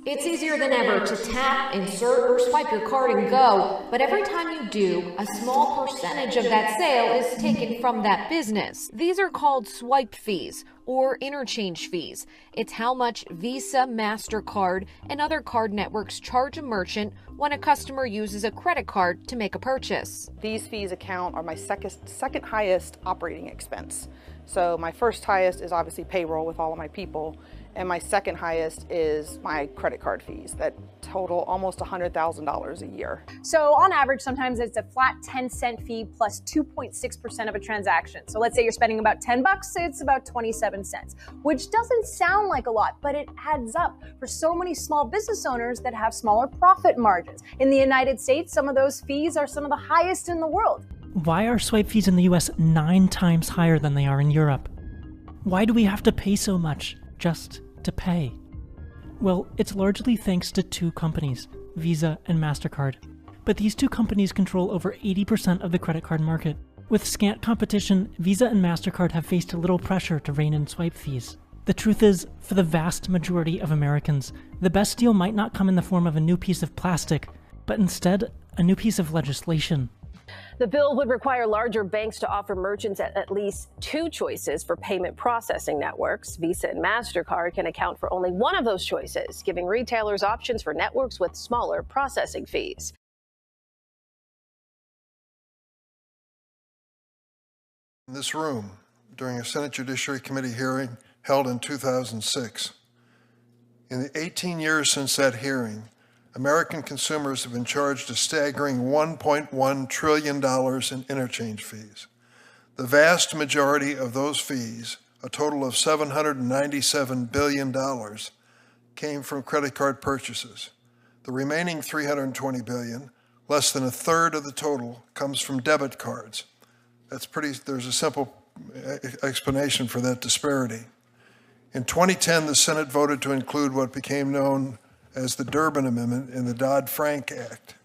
It's easier than ever to tap, insert, or swipe your card and go, but every time you do, a small percentage of that sale is taken from that business. These are called swipe fees or interchange fees. It's how much Visa, Mastercard, and other card networks charge a merchant when a customer uses a credit card to make a purchase. These fees are my second highest operating expense. So my first highest is obviously payroll with all of my people, and my second highest is my credit card fees that total almost $100,000 a year. So on average, sometimes it's a flat 10-cent fee plus 2.6% of a transaction. So let's say you're spending about $10, it's about 27 cents, which doesn't sound like a lot, but it adds up for so many small business owners that have smaller profit margins. In the United States, some of those fees are some of the highest in the world. Why are swipe fees in the US 9 times higher than they are in Europe? Why do we have to pay so much just to pay? Well, it's largely thanks to two companies, Visa and Mastercard. But these two companies control over 80% of the credit card market. With scant competition, Visa and Mastercard have faced little pressure to rein in swipe fees. The truth is, for the vast majority of Americans, the best deal might not come in the form of a new piece of plastic, but instead, a new piece of legislation. The bill would require larger banks to offer merchants at least two choices for payment processing networks. Visa and Mastercard can account for only one of those choices, giving retailers options for networks with smaller processing fees. In this room, during a Senate Judiciary Committee hearing held in 2006. In the 18 years since that hearing, American consumers have been charged a staggering $1.1 trillion in interchange fees. The vast majority of those fees, a total of $797 billion, came from credit card purchases. The remaining $320 billion, less than a third of the total, comes from debit cards. There's a simple explanation for that disparity. In 2010, the Senate voted to include what became known as the Durbin Amendment in the Dodd-Frank Act.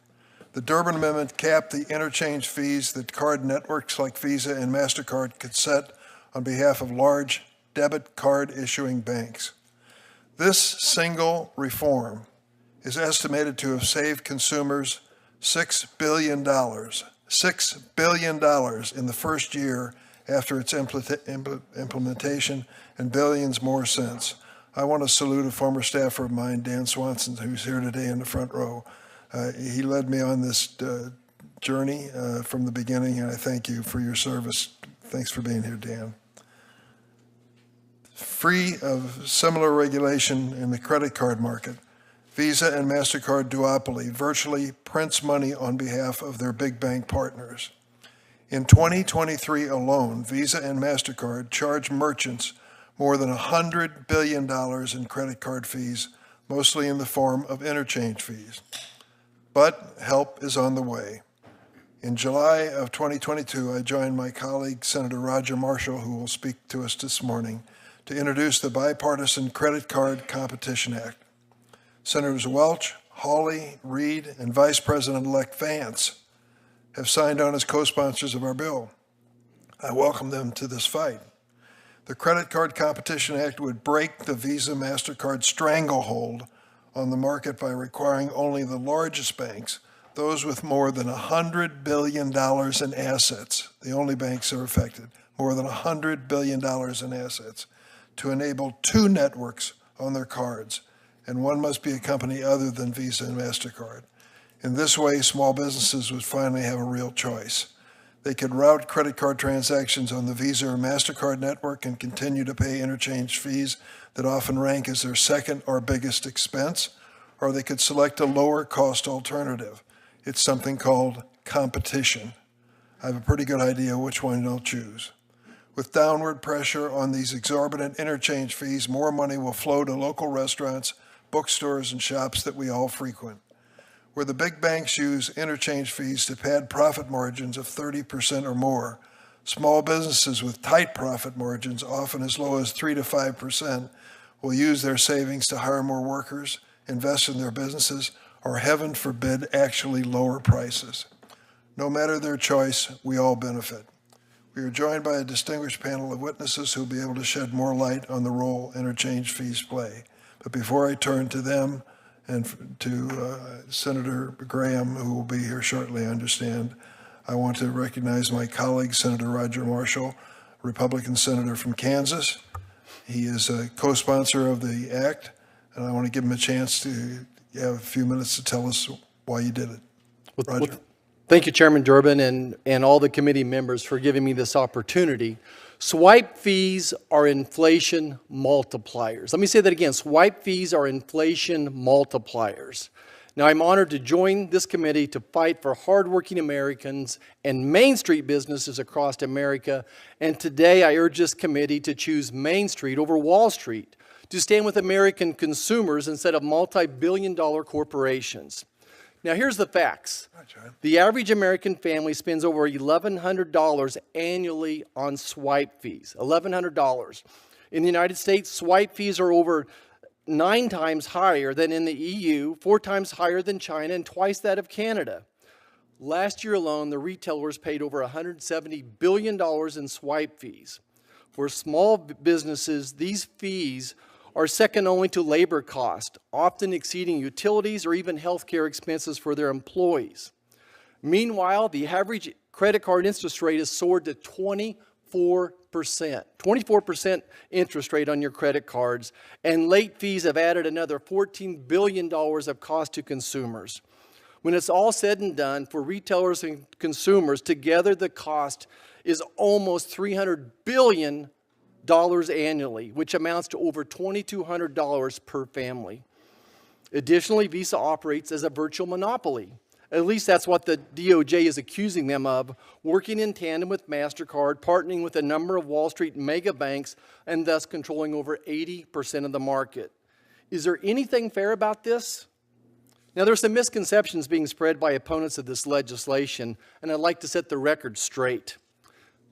The Durbin Amendment capped the interchange fees that card networks like Visa and Mastercard could set on behalf of large debit card issuing banks. This single reform is estimated to have saved consumers $6 billion. $6 billion in the first year after its implementation, and billions more since. I want to salute a former staffer of mine, Dan Swanson, who's here today in the front row. He led me on this journey from the beginning, and I thank you for your service. Thanks for being here, Dan. Free of similar regulation in the credit card market, Visa and Mastercard duopoly virtually prints money on behalf of their big bank partners. In 2023 alone, Visa and Mastercard charge merchants more than $100 billion in credit card fees, mostly in the form of interchange fees. But help is on the way. In July of 2022, I joined my colleague, Senator Roger Marshall, who will speak to us this morning, to introduce the Bipartisan Credit Card Competition Act. Senators Welch, Hawley, Reid, and Vice President-elect Vance have signed on as co-sponsors of our bill. I welcome them to this fight. The Credit Card Competition Act would break the Visa MasterCard stranglehold on the market by requiring only the largest banks, those with more than $100 billion in assets, the only banks that are affected, more than $100 billion in assets, to enable two networks on their cards, and one must be a company other than Visa and MasterCard. In this way, small businesses would finally have a real choice. They could route credit card transactions on the Visa or MasterCard network and continue to pay interchange fees that often rank as their second or biggest expense, or they could select a lower cost alternative. It's something called competition. I have a pretty good idea which one they'll choose. With downward pressure on these exorbitant interchange fees, more money will flow to local restaurants, bookstores, and shops that we all frequent. Where the big banks use interchange fees to pad profit margins of 30% or more, small businesses with tight profit margins, often as low as 3 to 5%, will use their savings to hire more workers, invest in their businesses, or heaven forbid, actually lower prices. No matter their choice, we all benefit. We are joined by a distinguished panel of witnesses who will be able to shed more light on the role interchange fees play. But before I turn to them And to Senator Graham, who will be here shortly, I understand, I want to recognize my colleague, Senator Roger Marshall, Republican senator from Kansas. He is a co-sponsor of the act, and I want to give him a chance to have a few minutes to tell us why you did it. Roger. Thank you, Chairman Durbin, and all the committee members for giving me this opportunity. Swipe fees are inflation multipliers. Let me say that again. Swipe fees are inflation multipliers. Now, I'm honored to join this committee to fight for hardworking Americans and Main Street businesses across America. And today, I urge this committee to choose Main Street over Wall Street, to stand with American consumers instead of multi-billion-dollar corporations. Now, here's the facts. The average American family spends over $1,100 annually on swipe fees. $1,100. In the United States, swipe fees are over 9 times higher than in the EU, 4 times higher than China, and twice that of Canada. Last year alone, the retailers paid over $170 billion in swipe fees. For small businesses, these fees are second only to labor cost, often exceeding utilities or even healthcare expenses for their employees. Meanwhile, the average credit card interest rate has soared to 24%. 24% interest rate on your credit cards, and late fees have added another $14 billion of cost to consumers. When it's all said and done, for retailers and consumers, together the cost is almost $300 billion annually, which amounts to over $2,200 per family. Additionally, Visa operates as a virtual monopoly. At least that's what the DOJ is accusing them of, working in tandem with Mastercard, partnering with a number of Wall Street mega banks, and thus controlling over 80% of the market. Is there anything fair about this? Now, there's some misconceptions being spread by opponents of this legislation, and I'd like to set the record straight.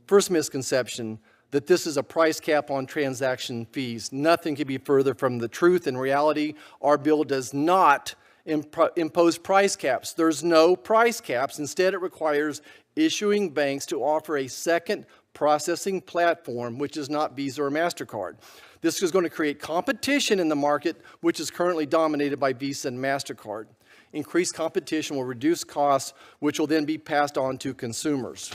First misconception, that this is a price cap on transaction fees. Nothing could be further from the truth. In reality, our bill does not impose price caps. There's no price caps. Instead, it requires issuing banks to offer a second processing platform, which is not Visa or Mastercard. This is going to create competition in the market, which is currently dominated by Visa and Mastercard. Increased competition will reduce costs, which will then be passed on to consumers.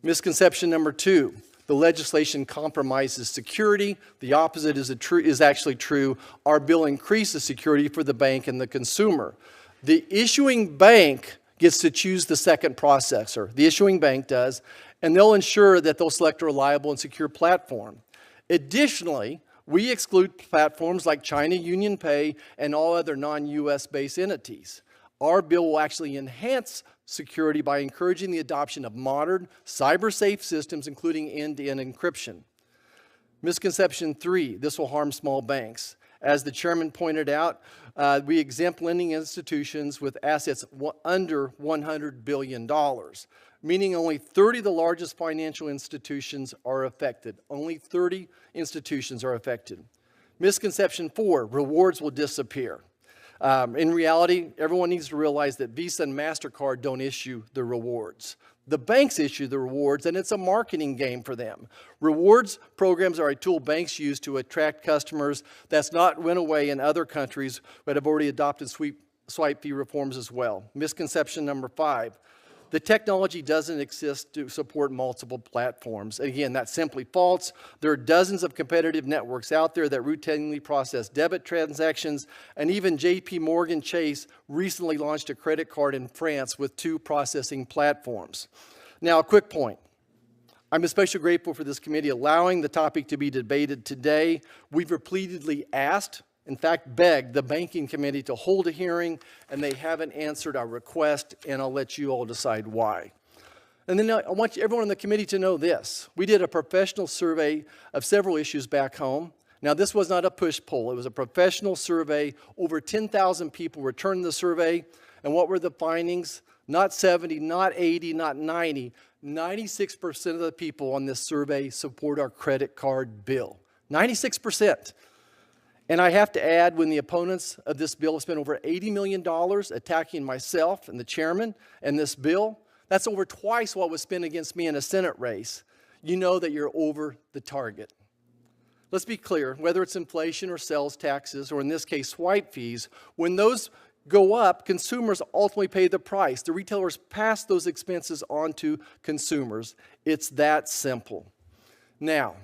Misconception number 2. The legislation compromises security. The opposite is actually true. Our bill increases security for the bank and the consumer. The issuing bank gets to choose the second processor. The issuing bank does, and they'll ensure that they'll select a reliable and secure platform. Additionally, we exclude platforms like China UnionPay and all other non-US based entities. Our bill will actually enhance security by encouraging the adoption of modern, cyber-safe systems, including end-to-end encryption. Misconception 3, this will harm small banks. As the chairman pointed out, we exempt lending institutions with assets under $100 billion, meaning only 30 of the largest financial institutions are affected. Only 30 institutions are affected. Misconception 4, rewards will disappear. In reality, everyone needs to realize that Visa and Mastercard don't issue the rewards. The banks issue the rewards, and it's a marketing game for them. Rewards programs are a tool banks use to attract customers. That's not went away in other countries that have already adopted swipe fee reforms as well. Misconception number 5. The technology doesn't exist to support multiple platforms. Again, that's simply false. There are dozens of competitive networks out there that routinely process debit transactions, and even JP Morgan Chase recently launched a credit card in France with 2 processing platforms. Now, a quick point. I'm especially grateful for this committee allowing the topic to be debated today. We've repeatedly asked, in fact, begged the Banking Committee to hold a hearing, and they haven't answered our request, and I'll let you all decide why. And then I want everyone on the committee to know this. We did a professional survey of several issues back home. Now, this was not a push poll. It was a professional survey. Over 10,000 people returned the survey. And what were the findings? Not 70, not 80, not 90. 96% of the people on this survey support our credit card bill. 96%. And I have to add, when the opponents of this bill have spent over $80 million attacking myself and the chairman and this bill, that's over twice what was spent against me in a Senate race. You know that you're over the target. let's be clear, whether it's inflation or sales taxes, or in this case, swipe fees, when those go up, consumers ultimately pay the price. The retailers pass those expenses on to consumers. It's that simple. Now,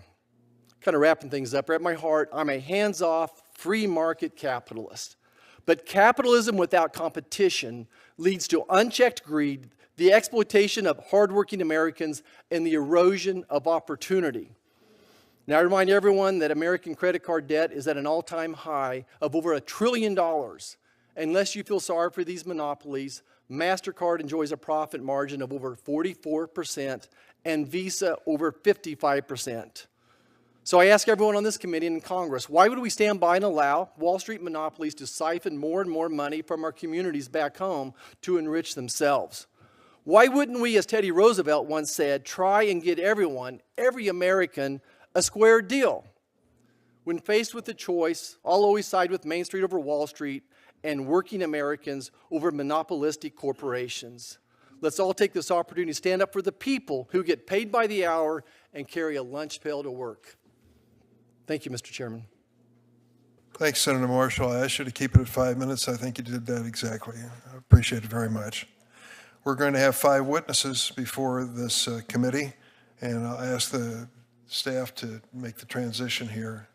kind of wrapping things up, at my heart, I'm a hands-off, free market capitalist. But capitalism without competition leads to unchecked greed, the exploitation of hardworking Americans, and the erosion of opportunity. Now, I remind everyone that American credit card debt is at an all-time high of over $1 trillion. Unless you feel sorry for these monopolies, Mastercard enjoys a profit margin of over 44% and Visa over 55%. So I ask everyone on this committee and in Congress, why would we stand by and allow Wall Street monopolies to siphon more and more money from our communities back home to enrich themselves? Why wouldn't we, as Teddy Roosevelt once said, try and get everyone, every American, a square deal? When faced with the choice, I'll always side with Main Street over Wall Street and working Americans over monopolistic corporations. Let's all take this opportunity to stand up for the people who get paid by the hour and carry a lunch pail to work. Thank you, Mr. Chairman. Thanks, Senator Marshall. I asked you to keep it at 5 minutes. I think you did that exactly. I appreciate it very much. We're going to have 5 witnesses before this committee, and I'll ask the staff to make the transition here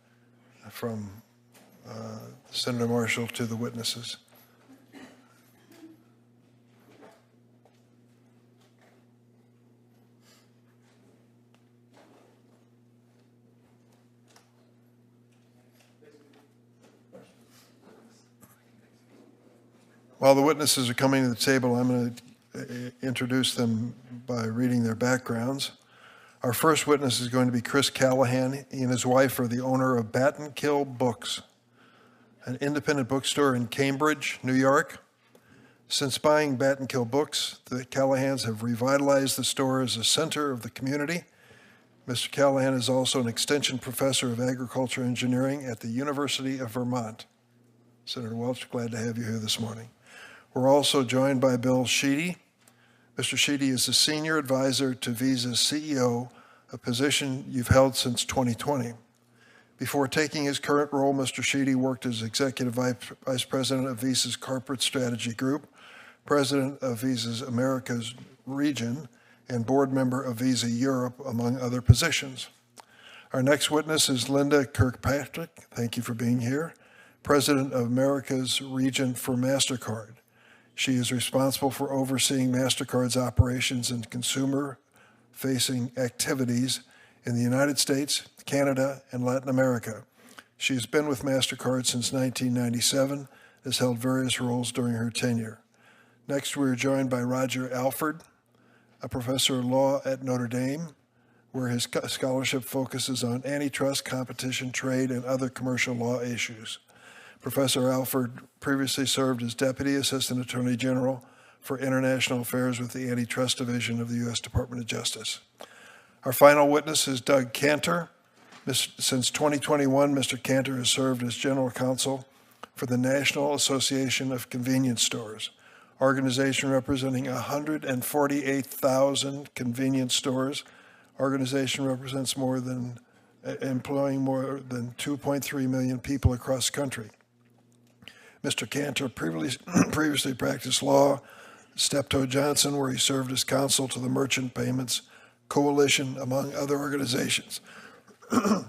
from Senator Marshall to the witnesses. While the witnesses are coming to the table, I'm going to introduce them by reading their backgrounds. Our first witness is going to be Chris Callahan. He and his wife are the owner of Bat and Kill Books, an independent bookstore in Cambridge, New York. Since buying Bat and Kill Books, the Callahans have revitalized the store as a center of the community. Mr. Callahan is also an extension professor of agriculture engineering at the University of Vermont. Senator Welch, glad to have you here this morning. We're also joined by Bill Sheedy. Mr. Sheedy is the senior advisor to Visa's CEO, a position you've held since 2020. Before taking his current role, Mr. Sheedy worked as executive vice president of Visa's corporate strategy group, president of Visa's Americas region, and board member of Visa Europe, among other positions. Our next witness is Linda Kirkpatrick. Thank you for being here. President of Americas region for Mastercard. She is responsible for overseeing Mastercard's operations and consumer-facing activities in the United States, Canada, and Latin America. She has been with Mastercard since 1997, has held various roles during her tenure. Next, we are joined by Roger Alford, a professor of law at Notre Dame, where his scholarship focuses on antitrust, competition, trade, and other commercial law issues. Professor Alford previously served as Deputy Assistant Attorney General for International Affairs with the Antitrust Division of the U.S. Department of Justice. Our final witness is Doug Cantor. Since 2021, Mr. Cantor has served as General Counsel for the National Association of Convenience Stores, organization representing 148,000 convenience stores. Organization represents employing more than 2.3 million people across the country. Mr. Cantor previously practiced law at Steptoe Johnson, where he served as counsel to the Merchant Payments Coalition, among other organizations.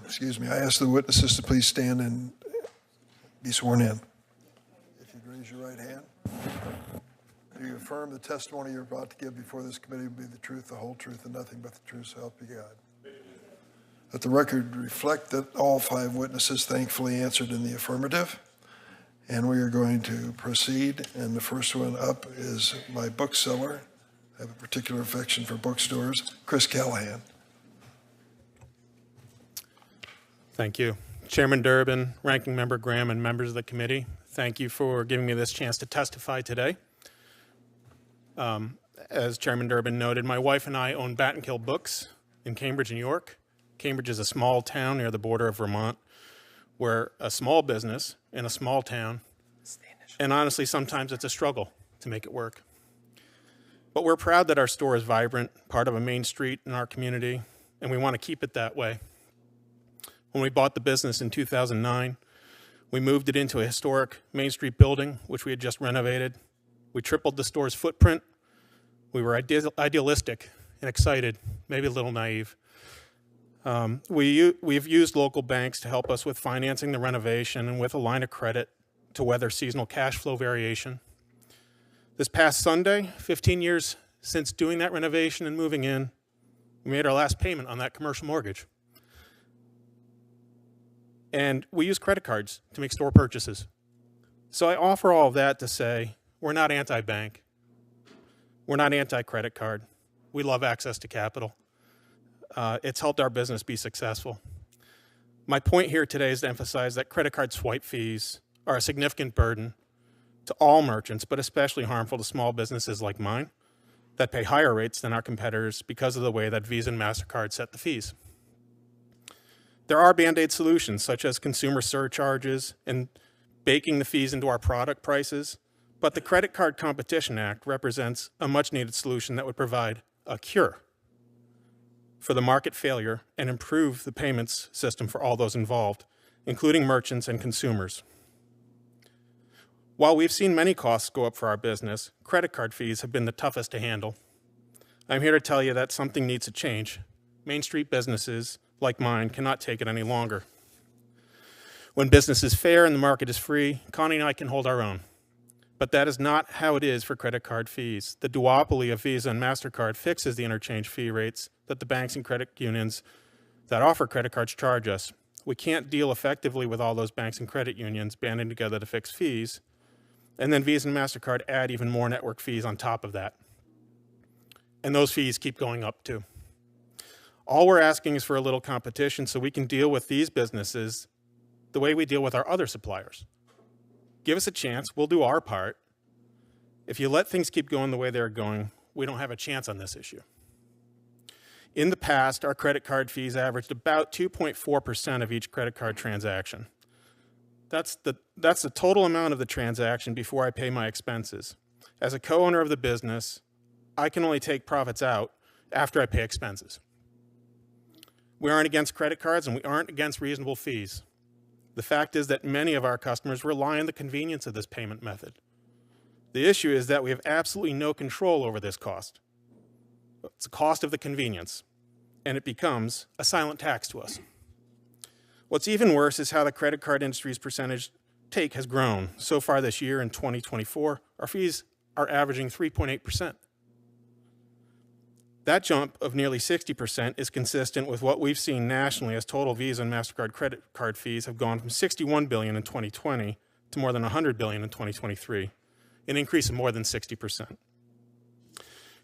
Excuse me. I ask the witnesses to please stand and be sworn in. If you'd raise your right hand. Do you affirm the testimony you're about to give before this committee will be the truth, the whole truth, and nothing but the truth, so help you God? Let the record reflect that all 5 witnesses thankfully answered in the affirmative. And we are going to proceed, and the first one up is my bookseller. I have a particular affection for bookstores, Chris Callahan. Thank you. Chairman Durbin, Ranking Member Graham, and members of the committee, thank you for giving me this chance to testify today. As Chairman Durbin noted, my wife and I own Bat and Kill Books in Cambridge, New York. Cambridge is a small town near the border of Vermont, where a small business in a small town, and honestly, sometimes it's a struggle to make it work. But we're proud that our store is vibrant, part of a main street in our community, and we want to keep it that way. When we bought the business in 2009, we moved it into a historic Main Street building, which we had just renovated. We tripled the store's footprint. We were idealistic and excited, maybe a little naive. We've used local banks to help us with financing the renovation and with a line of credit to weather seasonal cash flow variation. This past Sunday, 15 years since doing that renovation and moving in, we made our last payment on that commercial mortgage. And we use credit cards to make store purchases. So I offer all of that to say, we're not anti-bank. We're not anti-credit card. We love access to capital. It's helped our business be successful. My point here today is to emphasize that credit card swipe fees are a significant burden to all merchants, but especially harmful to small businesses like mine that pay higher rates than our competitors because of the way that Visa and Mastercard set the fees. There are Band-Aid solutions, such as consumer surcharges and baking the fees into our product prices, but the Credit Card Competition Act represents a much-needed solution that would provide a cure for the market failure and improve the payments system for all those involved, including merchants and consumers. While we've seen many costs go up for our business, credit card fees have been the toughest to handle. I'm here to tell you that something needs to change. Main Street businesses like mine cannot take it any longer. When business is fair and the market is free, Connie and I can hold our own. But that is not how it is for credit card fees. The duopoly of Visa and Mastercard fixes the interchange fee rates that the banks and credit unions that offer credit cards charge us. We can't deal effectively with all those banks and credit unions banding together to fix fees, and then Visa and Mastercard add even more network fees on top of that. And those fees keep going up too. All we're asking is for a little competition so we can deal with these businesses the way we deal with our other suppliers. Give us a chance, we'll do our part. If you let things keep going the way they're going, we don't have a chance on this issue. In the past, our credit card fees averaged about 2.4% of each credit card transaction. That's the total amount of the transaction before I pay my expenses. As a co-owner of the business, I can only take profits out after I pay expenses. We aren't against credit cards and we aren't against reasonable fees. The fact is that many of our customers rely on the convenience of this payment method. The issue is that we have absolutely no control over this cost. It's the cost of the convenience, and it becomes a silent tax to us. What's even worse is how the credit card industry's percentage take has grown. So far this year, in 2024, our fees are averaging 3.8%. That jump of nearly 60% is consistent with what we've seen nationally as total Visa and Mastercard credit card fees have gone from $61 billion in 2020 to more than $100 billion in 2023, an increase of more than 60%.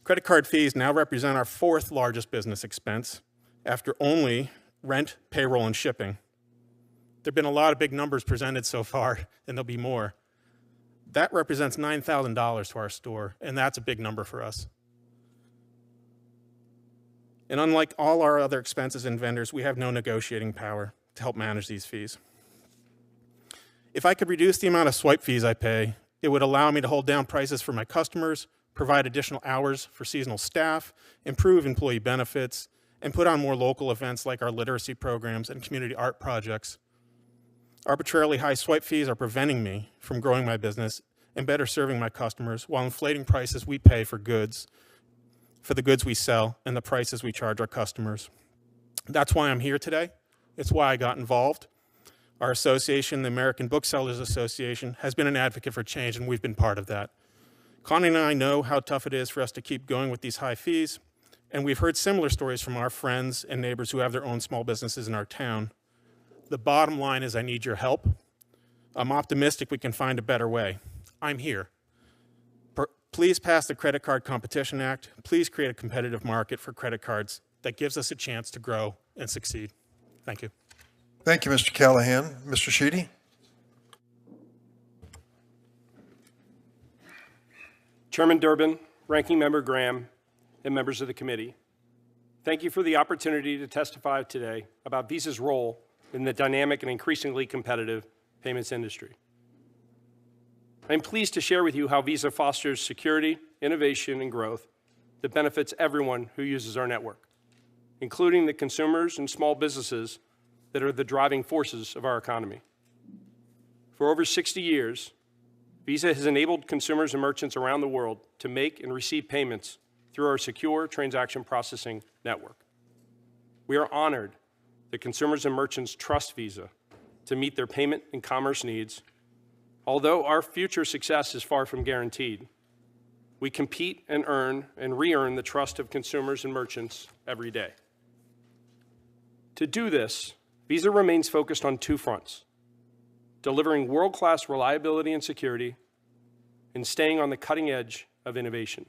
Credit card fees now represent our fourth largest business expense after only rent, payroll, and shipping. There have been a lot of big numbers presented so far, and there'll be more. That represents $9,000 to our store, and that's a big number for us. And unlike all our other expenses and vendors, we have no negotiating power to help manage these fees. If I could reduce the amount of swipe fees I pay, it would allow me to hold down prices for my customers, provide additional hours for seasonal staff, improve employee benefits, and put on more local events like our literacy programs and community art projects. Arbitrarily high swipe fees are preventing me from growing my business and better serving my customers while inflating prices we pay for goods, for the goods we sell and the prices we charge our customers. That's why I'm here today. It's why I got involved. Our association, the American Booksellers Association, has been an advocate for change, and we've been part of that. Connie and I know how tough it is for us to keep going with these high fees, and we've heard similar stories from our friends and neighbors who have their own small businesses in our town. The bottom line is I need your help. I'm optimistic we can find a better way. I'm here. Please pass the Credit Card Competition Act. Please create a competitive market for credit cards that gives us a chance to grow and succeed. Thank you. Thank you, Mr. Callahan. Mr. Sheedy? Chairman Durbin, Ranking Member Graham, and members of the committee, thank you for the opportunity to testify today about Visa's role in the dynamic and increasingly competitive payments industry. I'm pleased to share with you how Visa fosters security, innovation, and growth that benefits everyone who uses our network, including the consumers and small businesses that are the driving forces of our economy. For over 60 years, Visa has enabled consumers and merchants around the world to make and receive payments through our secure transaction processing network. We are honored that consumers and merchants trust Visa to meet their payment and commerce needs. Although our future success is far from guaranteed, we compete and earn and re-earn the trust of consumers and merchants every day. To do this, Visa remains focused on two fronts: delivering world-class reliability and security, and staying on the cutting edge of innovation.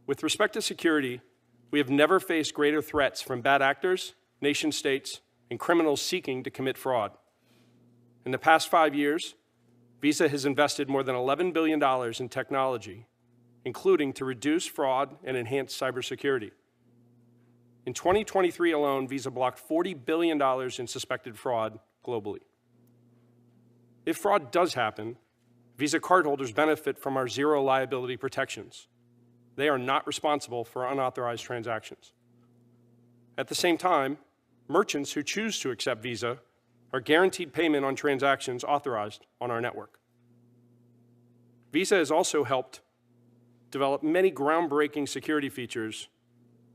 With respect to security, we have never faced greater threats from bad actors, nation-states, and criminals seeking to commit fraud. In the past 5 years, Visa has invested more than $11 billion in technology, including to reduce fraud and enhance cybersecurity. In 2023 alone, Visa blocked $40 billion in suspected fraud globally. If fraud does happen, Visa cardholders benefit from our zero liability protections. They are not responsible for unauthorized transactions. At the same time, merchants who choose to accept Visa are guaranteed payment on transactions authorized on our network. Visa has also helped develop many groundbreaking security features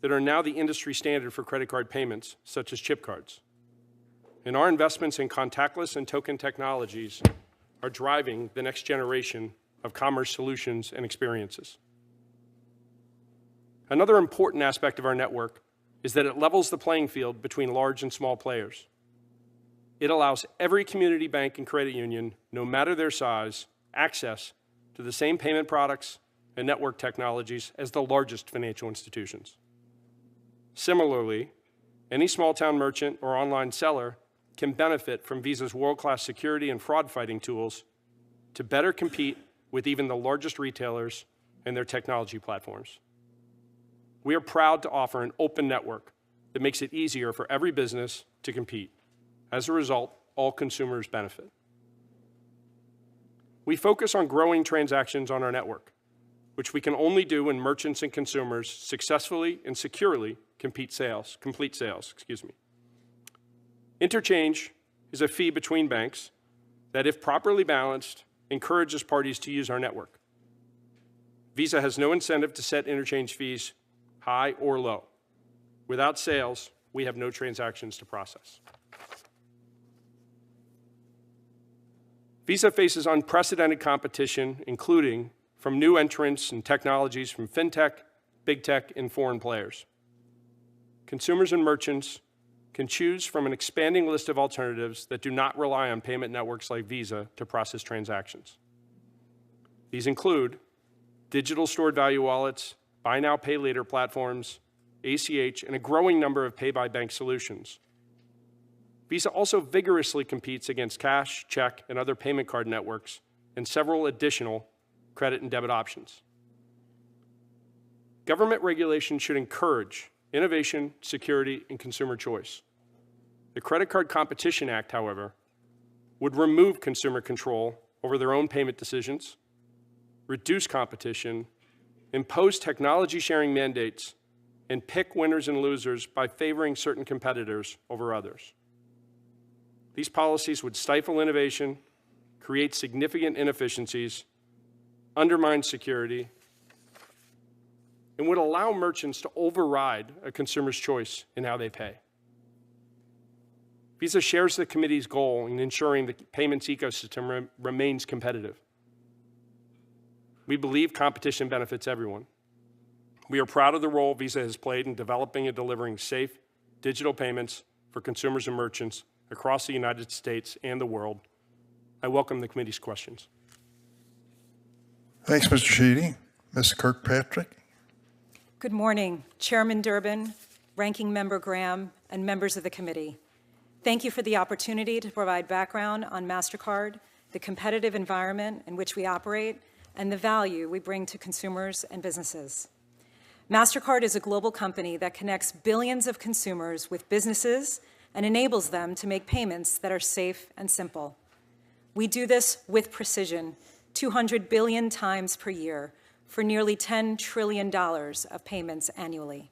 that are now the industry standard for credit card payments, such as chip cards. And our investments in contactless and token technologies are driving the next generation of commerce solutions and experiences. Another important aspect of our network is that it levels the playing field between large and small players. It allows every community bank and credit union, no matter their size, access to the same payment products and network technologies as the largest financial institutions. Similarly, any small-town merchant or online seller can benefit from Visa's world-class security and fraud-fighting tools to better compete with even the largest retailers and their technology platforms. We are proud to offer an open network that makes it easier for every business to compete. As a result, all consumers benefit. We focus on growing transactions on our network, which we can only do when merchants and consumers successfully and securely complete sales. Interchange is a fee between banks that, if properly balanced, encourages parties to use our network. Visa has no incentive to set interchange fees high or low. Without sales, we have no transactions to process. Visa faces unprecedented competition, including from new entrants and technologies from fintech, big tech, and foreign players. Consumers and merchants can choose from an expanding list of alternatives that do not rely on payment networks like Visa to process transactions. These include digital stored value wallets, buy now, pay later platforms, ACH, and a growing number of pay-by-bank solutions. Visa also vigorously competes against cash, check, and other payment card networks, and several additional credit and debit options. Government regulation should encourage innovation, security, and consumer choice. The Credit Card Competition Act, however, would remove consumer control over their own payment decisions, reduce competition, impose technology sharing mandates, and pick winners and losers by favoring certain competitors over others. These policies would stifle innovation, create significant inefficiencies, undermine security, and would allow merchants to override a consumer's choice in how they pay. Visa shares the committee's goal in ensuring the payments ecosystem remains competitive. We believe competition benefits everyone. We are proud of the role Visa has played in developing and delivering safe digital payments for consumers and merchants across the United States and the world. I welcome the committee's questions. Thanks, Mr. Sheedy. Ms. Kirkpatrick. Good morning, Chairman Durbin, Ranking Member Graham, and members of the committee. Thank you for the opportunity to provide background on Mastercard, the competitive environment in which we operate, and the value we bring to consumers and businesses. Mastercard is a global company that connects billions of consumers with businesses and enables them to make payments that are safe and simple. We do this with precision, 200 billion times per year, for nearly $10 trillion of payments annually.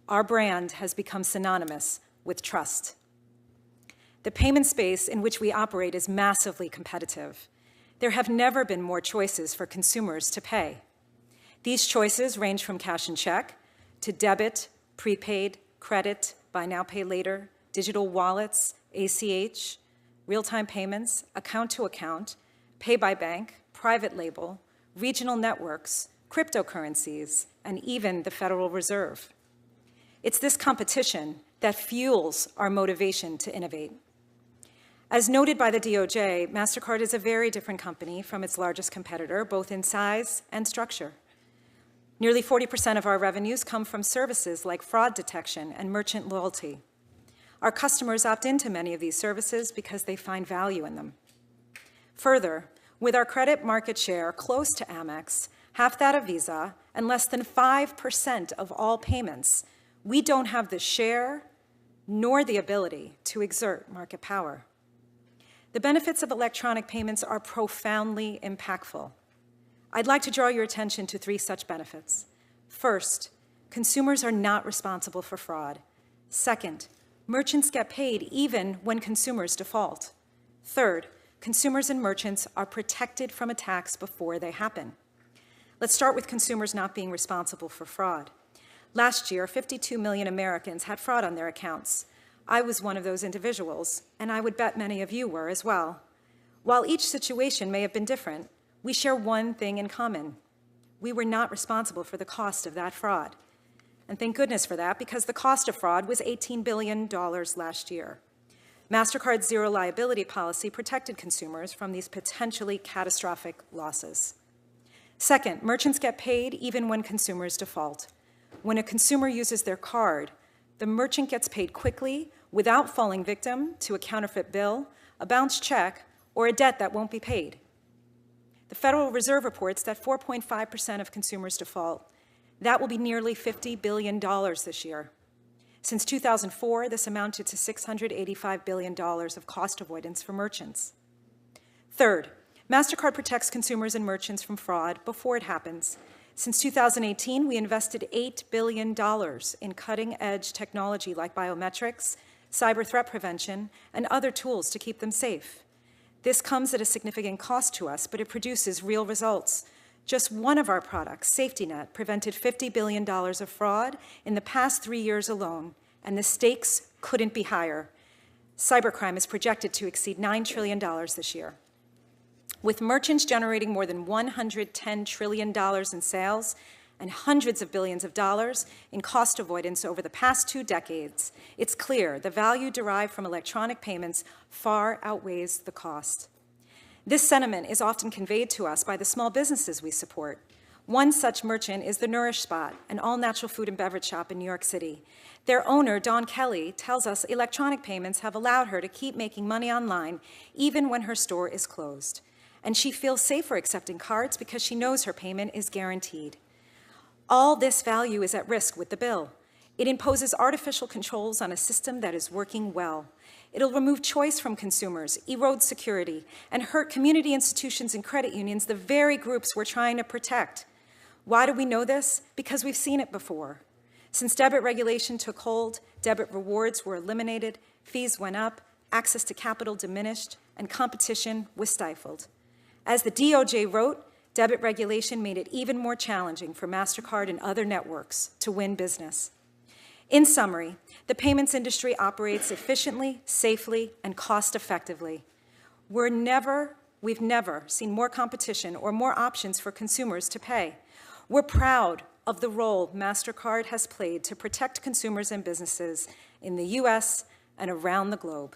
Our brand has become synonymous with trust. The payment space in which we operate is massively competitive. There have never been more choices for consumers to pay. These choices range from cash and check to debit, prepaid, credit, buy now, pay later, digital wallets, ACH, real-time payments, account to account, pay by bank, private label, regional networks, cryptocurrencies, and even the Federal Reserve. It's this competition that fuels our motivation to innovate. As noted by the DOJ, Mastercard is a very different company from its largest competitor, both in size and structure. Nearly 40% of our revenues come from services like fraud detection and merchant loyalty. Our customers opt into many of these services because they find value in them. Further, with our credit market share close to Amex, half that of Visa, and less than 5% of all payments, we don't have the share nor the ability to exert market power. The benefits of electronic payments are profoundly impactful. I'd like to draw your attention to 3 such benefits. First, consumers are not responsible for fraud. Second, merchants get paid even when consumers default. Third, consumers and merchants are protected from attacks before they happen. Let's start with consumers not being responsible for fraud. Last year, 52 million Americans had fraud on their accounts. I was one of those individuals, and I would bet many of you were as well. While each situation may have been different, we share one thing in common. We were not responsible for the cost of that fraud. And thank goodness for that, because the cost of fraud was $18 billion last year. Mastercard's zero liability policy protected consumers from these potentially catastrophic losses. Second, merchants get paid even when consumers default. When a consumer uses their card, the merchant gets paid quickly without falling victim to a counterfeit bill, a bounced check, or a debt that won't be paid. The Federal Reserve reports that 4.5% of consumers default. That will be nearly $50 billion this year. Since 2004, this amounted to $685 billion of cost avoidance for merchants. Third, Mastercard protects consumers and merchants from fraud before it happens. Since 2018, we invested $8 billion in cutting-edge technology like biometrics, cyber threat prevention, and other tools to keep them safe. This comes at a significant cost to us, but it produces real results. Just one of our products, SafetyNet, prevented $50 billion of fraud in the past 3 years alone, and the stakes couldn't be higher. Cybercrime is projected to exceed $9 trillion this year. With merchants generating more than $110 trillion in sales and hundreds of billions of dollars in cost avoidance over the past 2 decades, it's clear the value derived from electronic payments far outweighs the cost. This sentiment is often conveyed to us by the small businesses we support. One such merchant is the Nourish Spot, an all-natural food and beverage shop in New York City. Their owner, Dawn Kelly, tells us electronic payments have allowed her to keep making money online even when her store is closed. And she feels safer accepting cards because she knows her payment is guaranteed. All this value is at risk with the bill. It imposes artificial controls on a system that is working well. It'll remove choice from consumers, erode security, and hurt community institutions and credit unions, the very groups we're trying to protect. Why do we know this? Because we've seen it before. Since debit regulation took hold, debit rewards were eliminated, fees went up, access to capital diminished, and competition was stifled. As the DOJ wrote, debit regulation made it even more challenging for Mastercard and other networks to win business. In summary, the payments industry operates efficiently, safely, and cost-effectively. We've never seen more competition or more options for consumers to pay. We're proud of the role Mastercard has played to protect consumers and businesses in the U.S. and around the globe.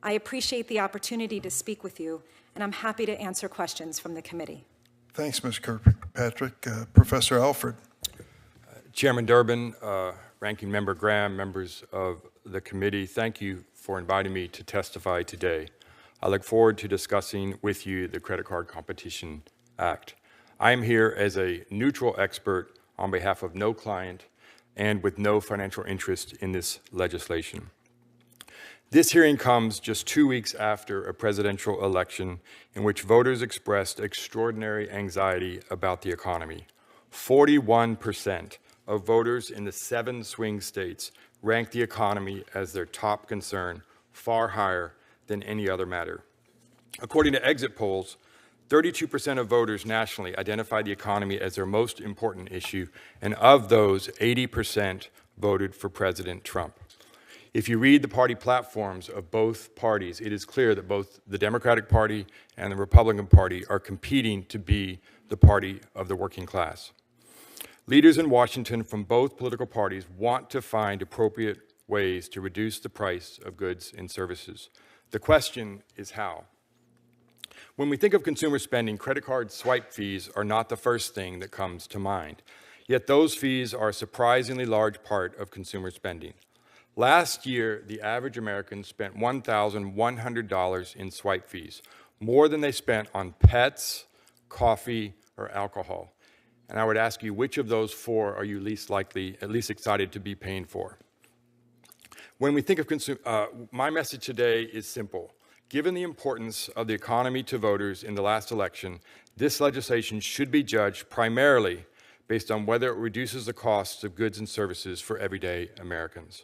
I appreciate the opportunity to speak with you, and I'm happy to answer questions from the committee. Thanks, Ms. Kirkpatrick. Professor Alford. Chairman Durbin, Ranking Member Graham, members of the committee, thank you for inviting me to testify today. I look forward to discussing with you the Credit Card Competition Act. I am here as a neutral expert on behalf of no client and with no financial interest in this legislation. This hearing comes just 2 weeks after a presidential election in which voters expressed extraordinary anxiety about the economy. 41% of voters in the 7 swing states ranked the economy as their top concern far higher than any other matter. According to exit polls, 32% of voters nationally identify the economy as their most important issue, and of those, 80% voted for President Trump. If you read the party platforms of both parties, it is clear that both the Democratic Party and the Republican Party are competing to be the party of the working class. Leaders in Washington from both political parties want to find appropriate ways to reduce the price of goods and services. The question is how. When we think of consumer spending, credit card swipe fees are not the first thing that comes to mind. Yet those fees are a surprisingly large part of consumer spending. Last year, the average American spent $1,100 in swipe fees, more than they spent on pets, coffee, or alcohol. And I would ask you, which of those four are you least excited to be paying for? When we think of my message today is simple. Given the importance of the economy to voters in the last election, this legislation should be judged primarily based on whether it reduces the costs of goods and services for everyday Americans.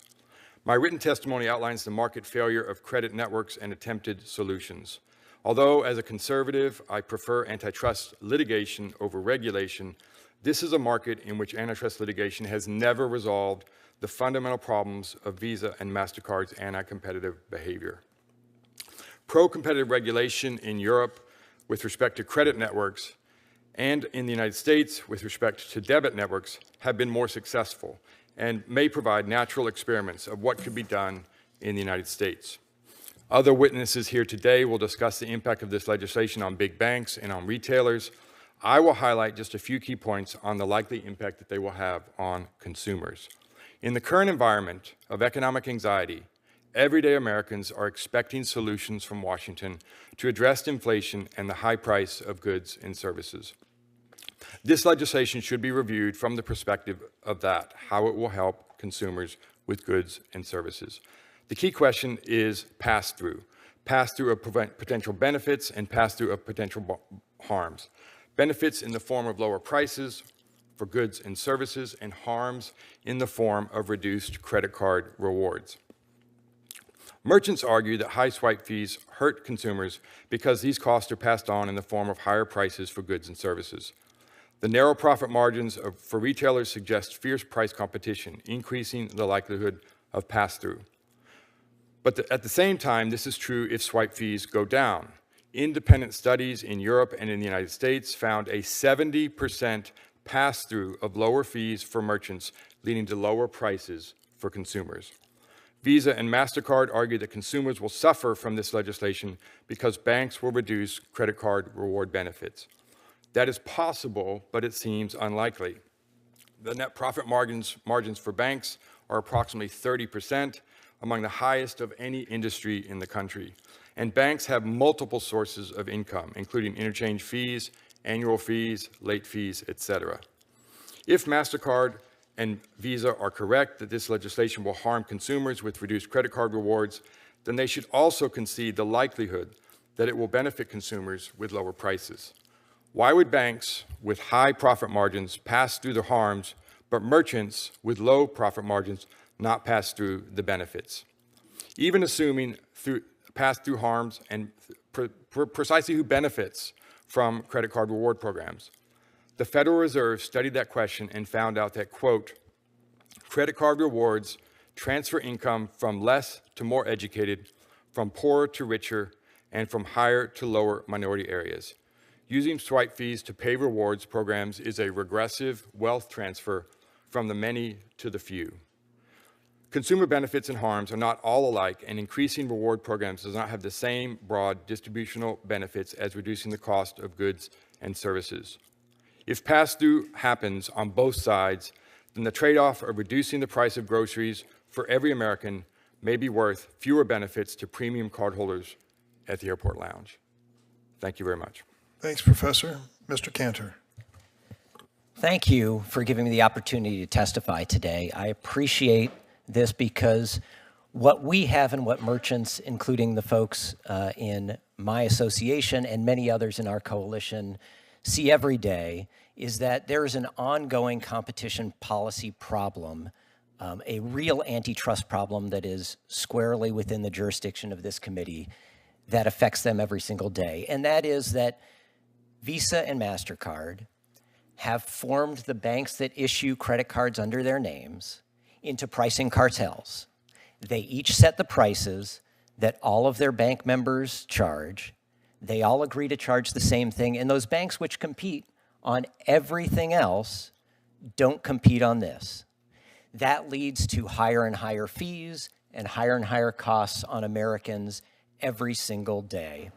My written testimony outlines the market failure of credit networks and attempted solutions. Although, as a conservative, I prefer antitrust litigation over regulation, this is a market in which antitrust litigation has never resolved the fundamental problems of Visa and Mastercard's anti-competitive behavior. Pro-competitive regulation in Europe with respect to credit networks and in the United States with respect to debit networks have been more successful and may provide natural experiments of what could be done in the United States. Other witnesses here today will discuss the impact of this legislation on big banks and on retailers. I will highlight just a few key points on the likely impact that they will have on consumers. In the current environment of economic anxiety, everyday Americans are expecting solutions from Washington to address inflation and the high price of goods and services. This legislation should be reviewed from the perspective of that, how it will help consumers with goods and services. The key question is pass-through of potential benefits and pass-through of potential harms. Benefits in the form of lower prices for goods and services, and harms in the form of reduced credit card rewards. Merchants argue that high swipe fees hurt consumers because these costs are passed on in the form of higher prices for goods and services. The narrow profit margins for retailers suggest fierce price competition, increasing the likelihood of pass-through. But at the same time, this is true if swipe fees go down. Independent studies in Europe and in the United States found a 70% pass-through of lower fees for merchants, leading to lower prices for consumers. Visa and Mastercard argue that consumers will suffer from this legislation because banks will reduce credit card reward benefits. That is possible, but it seems unlikely. The net profit margins for banks are approximately 30%, among the highest of any industry in the country. And banks have multiple sources of income, including interchange fees, annual fees, late fees, etc. If Mastercard and Visa are correct that this legislation will harm consumers with reduced credit card rewards, then they should also concede the likelihood that it will benefit consumers with lower prices. Why would banks with high profit margins pass through the harms, but merchants with low profit margins not pass through the benefits? Even assuming pass through harms and precisely who benefits from credit card reward programs. The Federal Reserve studied that question and found out that, quote, credit card rewards transfer income from less to more educated, from poorer to richer, and from higher to lower minority areas. Using swipe fees to pay rewards programs is a regressive wealth transfer from the many to the few. Consumer benefits and harms are not all alike, and increasing reward programs does not have the same broad distributional benefits as reducing the cost of goods and services. If pass-through happens on both sides, then the trade-off of reducing the price of groceries for every American may be worth fewer benefits to premium cardholders at the airport lounge. Thank you very much. Thanks, Professor. Mr. Cantor. Thank you for giving me the opportunity to testify today. I appreciate this because what we have and what merchants, including the folks in my association and many others in our coalition, see every day is that there is an ongoing competition policy problem a real antitrust problem that is squarely within the jurisdiction of this committee that affects them every single day. And that is that Visa and Mastercard have formed the banks that issue credit cards under their names into pricing cartels. They each set the prices that all of their bank members charge. They all agree to charge the same thing, and those banks which compete on everything else don't compete on this. That leads to higher and higher fees and higher costs on Americans every single day.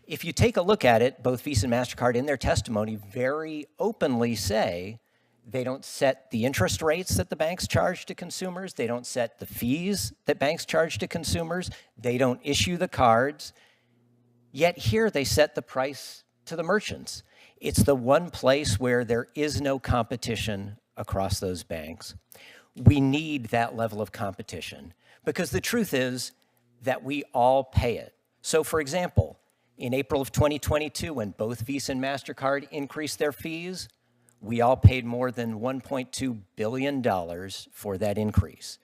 If you take a look at it, both Visa and Mastercard in their testimony very openly say they don't set the interest rates that the banks charge to consumers. They don't set the fees that banks charge to consumers. They don't issue the cards. Yet here they set the price to the merchants. It's the one place where there is no competition across those banks. We need that level of competition because the truth is that we all pay it. So for example, in April of 2022, when both Visa and Mastercard increased their fees, we all paid more than $1.2 billion for that increase.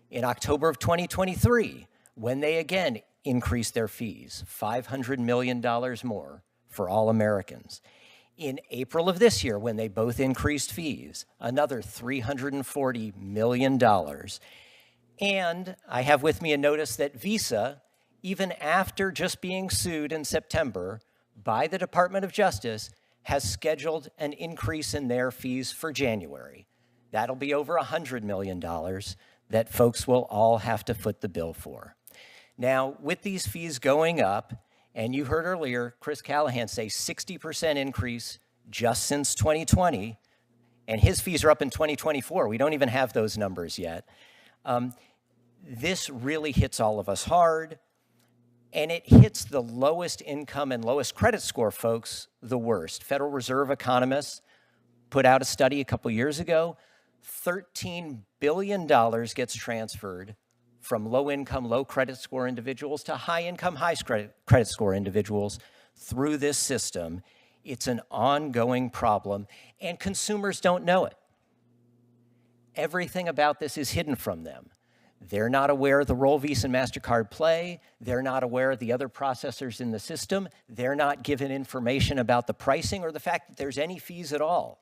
In October of 2023, when they again increased their fees, $500 million more for all Americans. In April of this year, when they both increased fees, another $340 million. And I have with me a notice that Visa, even after just being sued in September by the Department of Justice, has scheduled an increase in their fees for January. That'll be over $100 million that folks will all have to foot the bill for. Now, with these fees going up, and you heard earlier Chris Callahan say 60% increase just since 2020, and his fees are up in 2024. We don't even have those numbers yet. This really hits all of us hard, and it hits the lowest income and lowest credit score folks the worst. Federal Reserve economists put out a study a couple years ago. $13 billion gets transferred from low-income, low-credit score individuals to high-income, high-credit score individuals through this system. It's an ongoing problem, and consumers don't know it. Everything about this is hidden from them. They're not aware of the role Visa and Mastercard play. They're not aware of the other processors in the system. They're not given information about the pricing or the fact that there's any fees at all.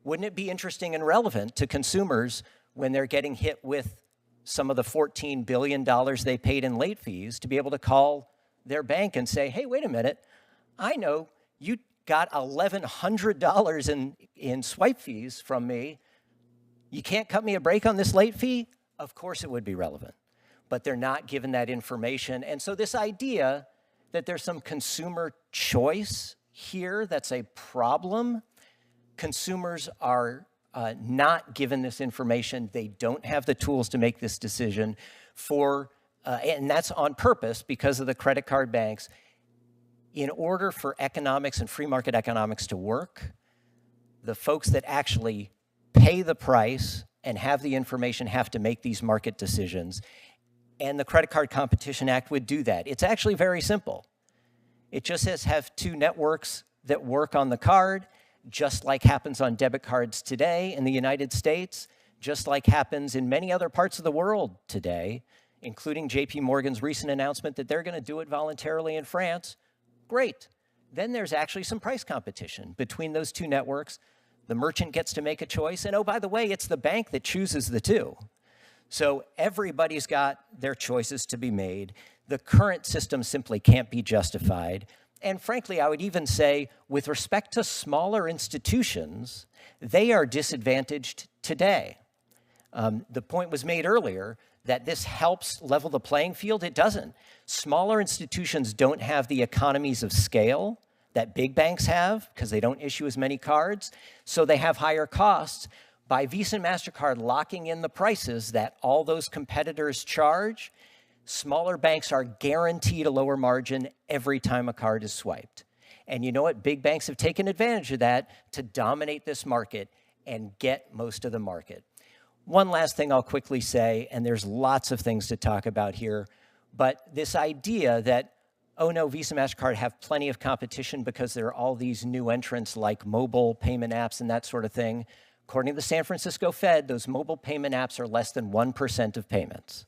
Wouldn't it be interesting and relevant to consumers when they're getting hit with some of the $14 billion they paid in late fees to be able to call their bank and say, hey, wait a minute, I know you got $1,100 in swipe fees from me. You can't cut me a break on this late fee? Of course it would be relevant, but they're not given that information. And so this idea that there's some consumer choice here that's a problem, consumers are not given this information. They don't have the tools to make this decision and that's on purpose because of the credit card banks. In order for economics and free market economics to work, the folks that actually pay the price and have the information have to make these market decisions. And the Credit Card Competition Act would do that. It's actually very simple. It just says have two networks that work on the card, just like happens on debit cards today in the United States, just like happens in many other parts of the world today, including JP Morgan's recent announcement that they're going to do it voluntarily in France. Great. Then there's actually some price competition between those two networks. The merchant gets to make a choice. And oh, by the way, it's the bank that chooses the two. So everybody's got their choices to be made. The current system simply can't be justified. And frankly, I would even say, with respect to smaller institutions, they are disadvantaged today. The point was made earlier that this helps level the playing field. It doesn't. Smaller institutions don't have the economies of scale that big banks have because they don't issue as many cards, so they have higher costs. By Visa and Mastercard locking in the prices that all those competitors charge, smaller banks are guaranteed a lower margin every time a card is swiped. And you know what? Big banks have taken advantage of that to dominate this market and get most of the market. One last thing I'll quickly say, and there's lots of things to talk about here, but this idea that oh no, Visa and Mastercard have plenty of competition because there are all these new entrants like mobile payment apps and that sort of thing. According to the San Francisco Fed, those mobile payment apps are less than 1% of payments.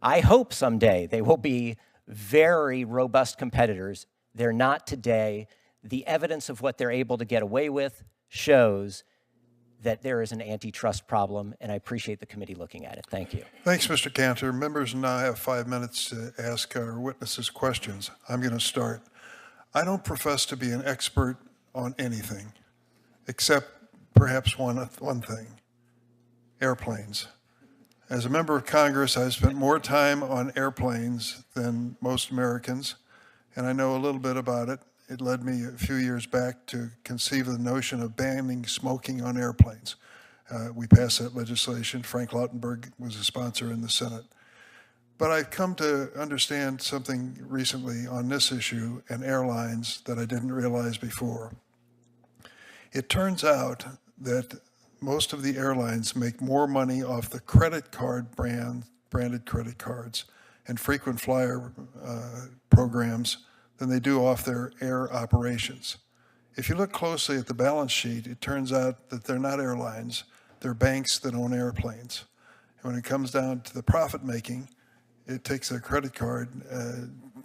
I hope someday they will be very robust competitors. They're not today. The evidence of what they're able to get away with shows that there is an antitrust problem, and I appreciate the committee looking at it. Thank you. Thanks, Mr. Cantor. Members now have 5 minutes to ask our witnesses questions. I'm going to start. I don't profess to be an expert on anything, except perhaps one thing, airplanes. As a member of Congress, I've spent more time on airplanes than most Americans, and I know a little bit about it. It led me a few years back to conceive of the notion of banning smoking on airplanes. We passed that legislation. Frank Lautenberg was a sponsor in the Senate. But I've come to understand something recently on this issue and airlines that I didn't realize before. It turns out that most of the airlines make more money off the credit card branded credit cards and frequent flyer programs than they do off their air operations. If you look closely at the balance sheet, it turns out that they're not airlines, they're banks that own airplanes. And when it comes down to the profit making, it takes their credit card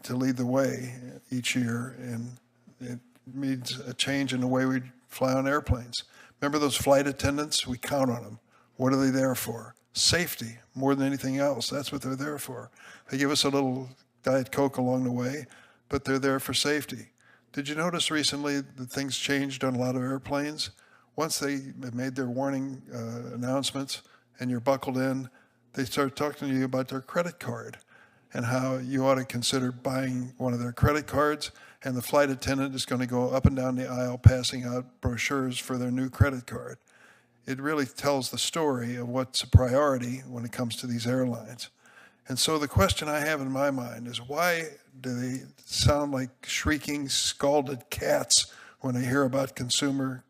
to lead the way each year, and it means a change in the way we fly on airplanes. Remember those flight attendants? We count on them. What are they there for? Safety, more than anything else. That's what they're there for. They give us a little Diet Coke along the way, but they're there for safety. Did you notice recently that things changed on a lot of airplanes? Once they made their warning announcements and you're buckled in, they start talking to you about their credit card and how you ought to consider buying one of their credit cards, and the flight attendant is going to go up and down the aisle passing out brochures for their new credit card. It really tells the story of what's a priority when it comes to these airlines. And so the question I have in my mind is, why do they sound like shrieking, scalded cats when I hear about consumer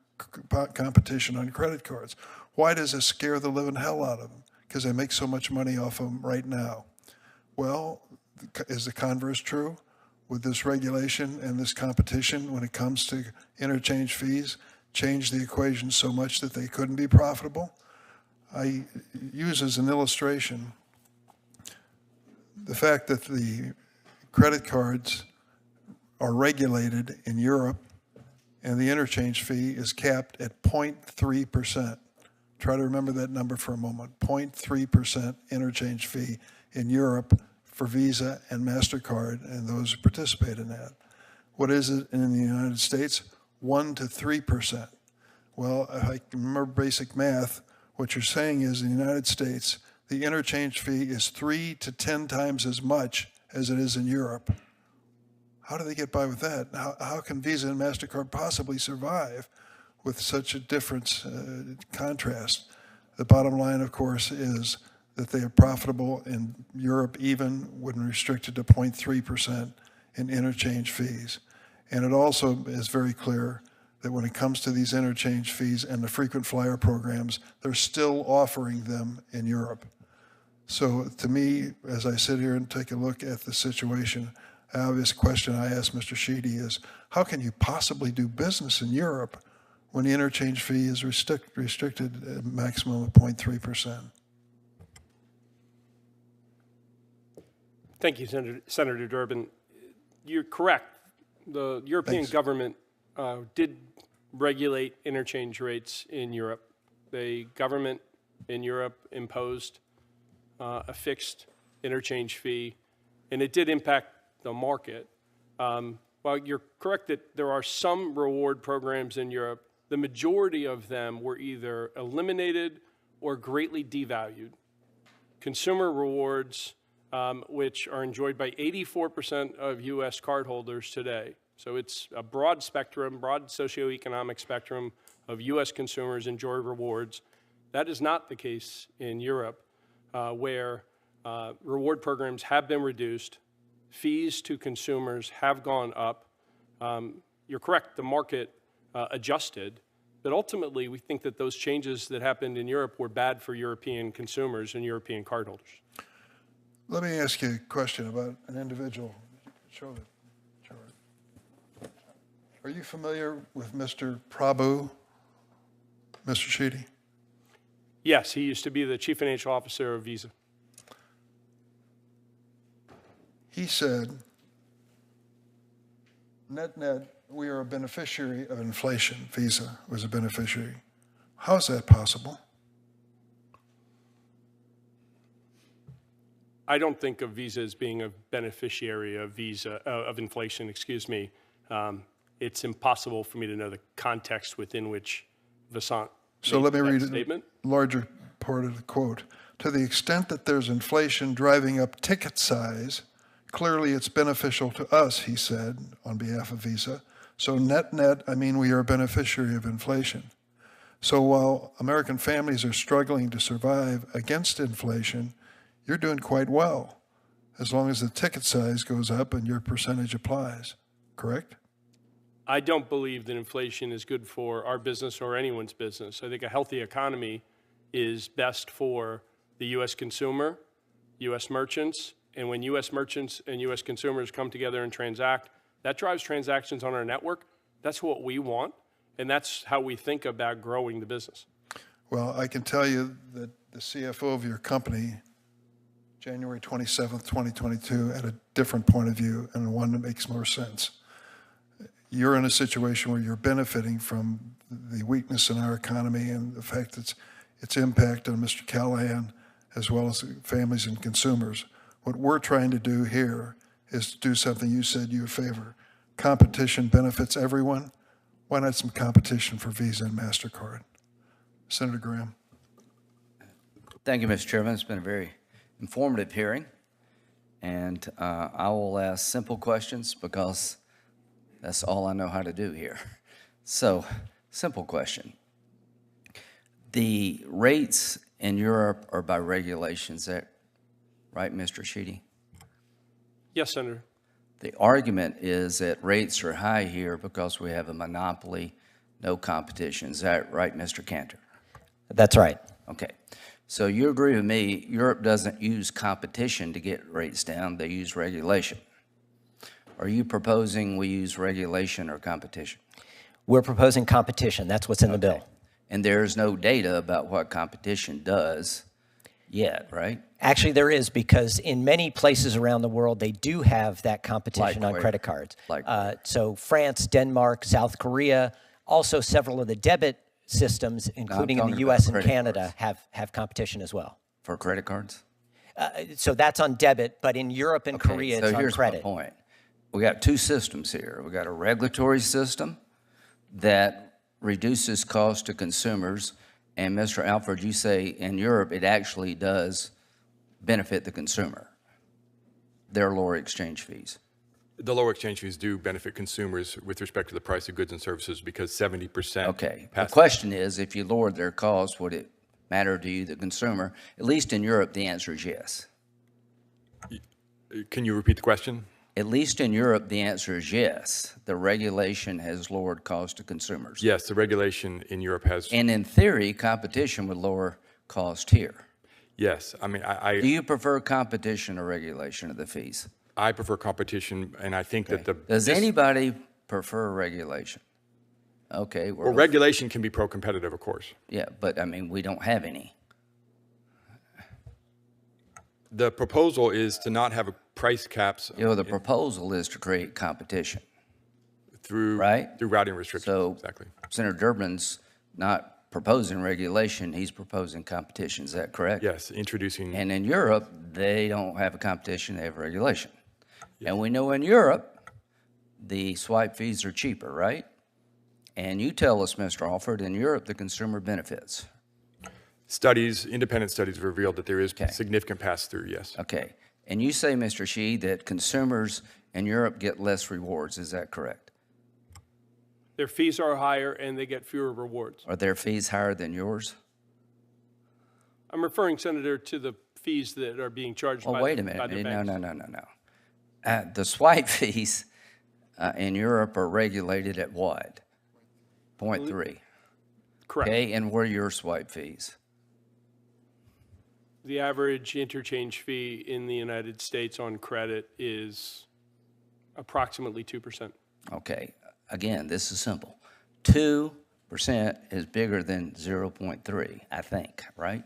competition on credit cards? Why does this scare the living hell out of them? Because they make so much money off of them right now. Well, is the converse true? With this regulation and this competition when it comes to interchange fees, change the equation so much that they couldn't be profitable? I use as an illustration the fact that the credit cards are regulated in Europe and the interchange fee is capped at 0.3%. Try to remember that number for a moment. 0.3% interchange fee in Europe for Visa and Mastercard and those who participate in that. What is it in the United States? 1 to 3%. Well, if I can remember basic math, what you're saying is in the United States, the interchange fee is 3 to 10 times as much as it is in Europe. How do they get by with that? How can Visa and Mastercard possibly survive with such a difference, contrast? The bottom line, of course, is that they are profitable in Europe even when restricted to 0.3% in interchange fees. And it also is very clear that when it comes to these interchange fees and the frequent flyer programs, they're still offering them in Europe. So to me, as I sit here and take a look at the situation, the obvious question I ask Mr. Sheedy is, how can you possibly do business in Europe when the interchange fee is restricted at a maximum of 0.3%? Thank you, Senator Durbin. You're correct. The European government did regulate interchange rates in Europe. The government in Europe imposed a fixed interchange fee, and it did impact the market. While you're correct that there are some reward programs in Europe, the majority of them were either eliminated or greatly devalued. Consumer rewards, which are enjoyed by 84% of U.S. cardholders today. So it's a broad spectrum, broad socioeconomic spectrum of U.S. consumers enjoy rewards. That is not the case in Europe, where reward programs have been reduced, fees to consumers have gone up. You're correct, the market adjusted, but ultimately we think that those changes that happened in Europe were bad for European consumers and European cardholders. Let me ask you a question about an individual. Show the chart. Are you familiar with Mr. Prabhu? Mr. Sheedy? Yes, he used to be the chief financial officer of Visa. He said, net, we are a beneficiary of inflation. Visa was a beneficiary. How is that possible? I don't think of Visa as being a beneficiary of inflation, excuse me. It's impossible for me to know the context within which Vasant So let me read statement. a larger part of the quote. To the extent that there's inflation driving up ticket size, clearly it's beneficial to us, he said, on behalf of Visa. So net, I mean we are a beneficiary of inflation. So while American families are struggling to survive against inflation, you're doing quite well, as long as the ticket size goes up and your percentage applies, correct? I don't believe that inflation is good for our business or anyone's business. I think a healthy economy is best for the U.S. consumer, U.S. merchants, and when U.S. merchants and U.S. consumers come together and transact, that drives transactions on our network. That's what we want, and that's how we think about growing the business. Well, I can tell you that the CFO of your company, January 27th, 2022, had a different point of view and one that makes more sense. You're in a situation where you're benefiting from the weakness in our economy and the fact that its impact on Mr. Callahan as well as families and consumers. What we're trying to do here is to do something you said you would favor. Competition benefits everyone. Why not some competition for Visa and Mastercard? Senator Graham. Thank you, Mr. Chairman. It's been a very informative hearing, and I will ask simple questions because that's all I know how to do here. So, simple question. The rates in Europe are by regulation, is that right, Mr. Sheedy? Yes, Senator. The argument is that rates are high here because we have a monopoly, no competition. Is that right, Mr. Cantor? That's right. Okay. So you agree with me, Europe doesn't use competition to get rates down, they use regulation. Are you proposing we use regulation or competition? We're proposing competition. That's what's in the bill. And there's no data about what competition does yet, right? Actually, there is, because in many places around the world, they do have that competition on credit cards. So France, Denmark, South Korea, also several of the debit systems, including in the U.S. and Canada, have competition as well. For credit cards? So that's on debit, but in Europe and Korea, it's on credit. So here's my point. We got two systems here. We got a regulatory system that reduces cost to consumers, and Mr. Alford, you say in Europe it actually does benefit the consumer. Their lower exchange fees. The lower exchange fees do benefit consumers with respect to the price of goods and services because 70%. Okay. The question is, if you lowered their costs, would it matter to you, the consumer? At least in Europe, the answer is yes. Can you repeat the question? At least in Europe, the answer is yes. The regulation has lowered costs to consumers. Yes, the regulation in Europe has. And in theory, competition would lower cost here. Yes. I mean, Do you prefer competition or regulation of the fees? I prefer competition, and I think that Does anybody prefer regulation? Okay. Well, regulation can be pro-competitive, of course. Yeah, but I mean, we don't have any. The proposal is to not have a price caps. You know, the proposal is to create competition. Through routing restrictions, so exactly. Senator Durbin's not proposing regulation, he's proposing competition, is that correct? Yes, introducing. And in Europe, they don't have a competition, they have regulation. Yes. And we know in Europe, the swipe fees are cheaper, right? And you tell us, Mr. Alford, in Europe, the consumer benefits. Studies, independent studies have revealed that there is significant pass-through, yes. Okay. And you say, Mr. Shee, that consumers in Europe get less rewards, is that correct? Their fees are higher and they get fewer rewards. Are their fees higher than yours? I'm referring, Senator, to the fees that are being charged by the banks. Wait a minute. No. The swipe fees in Europe are regulated at what? 0.3. Correct. Okay, and what are your swipe fees? The average interchange fee in the United States on credit is approximately 2%. Okay. Again, this is simple. 2% is bigger than 0.3, I think, right?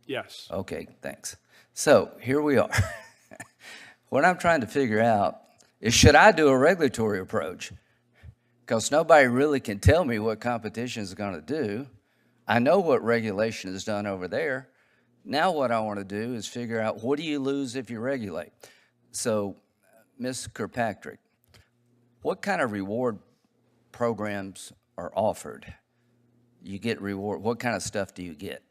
Yes. Okay, thanks. So here we are. What I'm trying to figure out is, should I do a regulatory approach? Because nobody really can tell me what competition is going to do. I know what regulation is done over there. Now what I want to do is figure out, what do you lose if you regulate? So, Ms. Kirkpatrick, what kind of reward programs are offered? You get reward. What kind of stuff do you get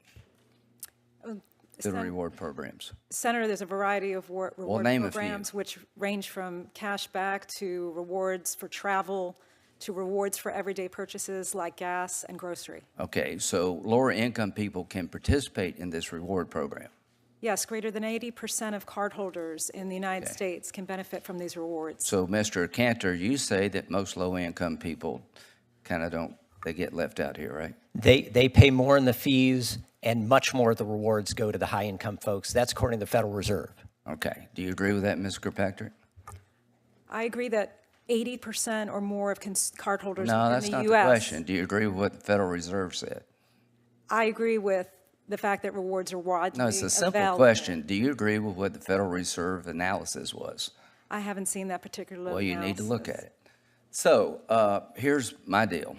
through the reward programs? Senator, there's a variety of reward name programs which range from cash back to rewards for travel to rewards for everyday purchases like gas and grocery. Okay, so lower income people can participate in this reward program. Yes, greater than 80% of cardholders in the United States can benefit from these rewards. So, Mr. Cantor, you say that most low-income people kind of don't, they get left out here, right? They pay more in the fees, and much more of the rewards go to the high-income folks. That's according to the Federal Reserve. Okay. Do you agree with that, Ms. Kirkpatrick? I agree that 80% or more of cardholders No, in that's the not U.S. the question. Do you agree with what the Federal Reserve said? I agree with the fact that rewards are widely No, it's a simple available. question. Do you agree with what the Federal Reserve analysis was? I haven't seen that particular Well, you analysis. need to look at it. So here's my deal.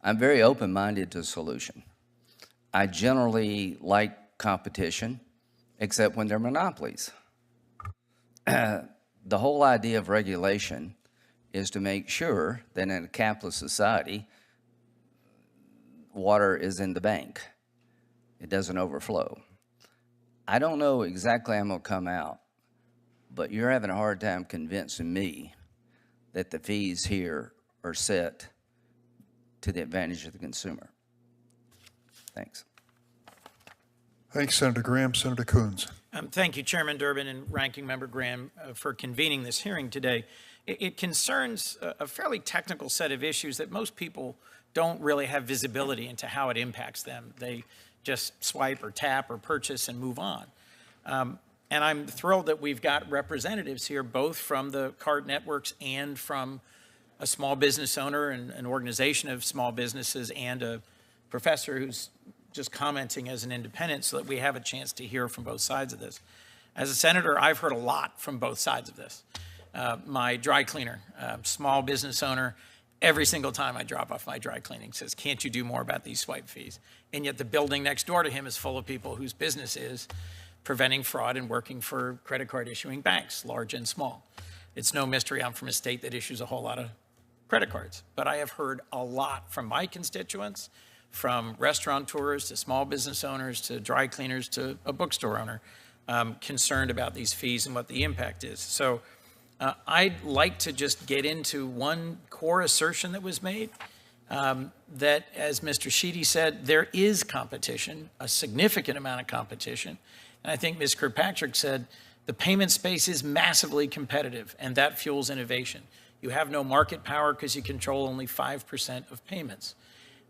I'm very open-minded to a solution. I generally like competition, except when they're monopolies. The whole idea of regulation is to make sure that in a capitalist society, water is in the bank. It doesn't overflow. I don't know exactly how I'm going to come out, but you're having a hard time convincing me that the fees here are set to the advantage of the consumer. Thanks. Thanks, Senator Graham. Senator Coons. Thank you, Chairman Durbin and Ranking Member Graham, for convening this hearing today. It concerns a fairly technical set of issues that most people don't really have visibility into how it impacts them. They just swipe or tap or purchase and move on. And I'm thrilled that we've got representatives here, both from the card networks and from a small business owner and an organization of small businesses and a professor who's just commenting as an independent, so that we have a chance to hear from both sides of this. As a senator, I've heard a lot from both sides of this. My dry cleaner, small business owner, every single time I drop off my dry cleaning says, can't you do more about these swipe fees? And yet the building next door to him is full of people whose business is preventing fraud and working for credit card issuing banks, large and small. It's no mystery I'm from a state that issues a whole lot of credit cards, but I have heard a lot from my constituents, from restaurateurs to small business owners to dry cleaners to a bookstore owner, concerned about these fees and what the impact is. So I'd like to just get into one core assertion that was made, that, as Mr. Sheedy said, there is competition, a significant amount of competition. And I think Ms. Kirkpatrick said the payment space is massively competitive, and that fuels innovation. You have no market power because you control only 5% of payments.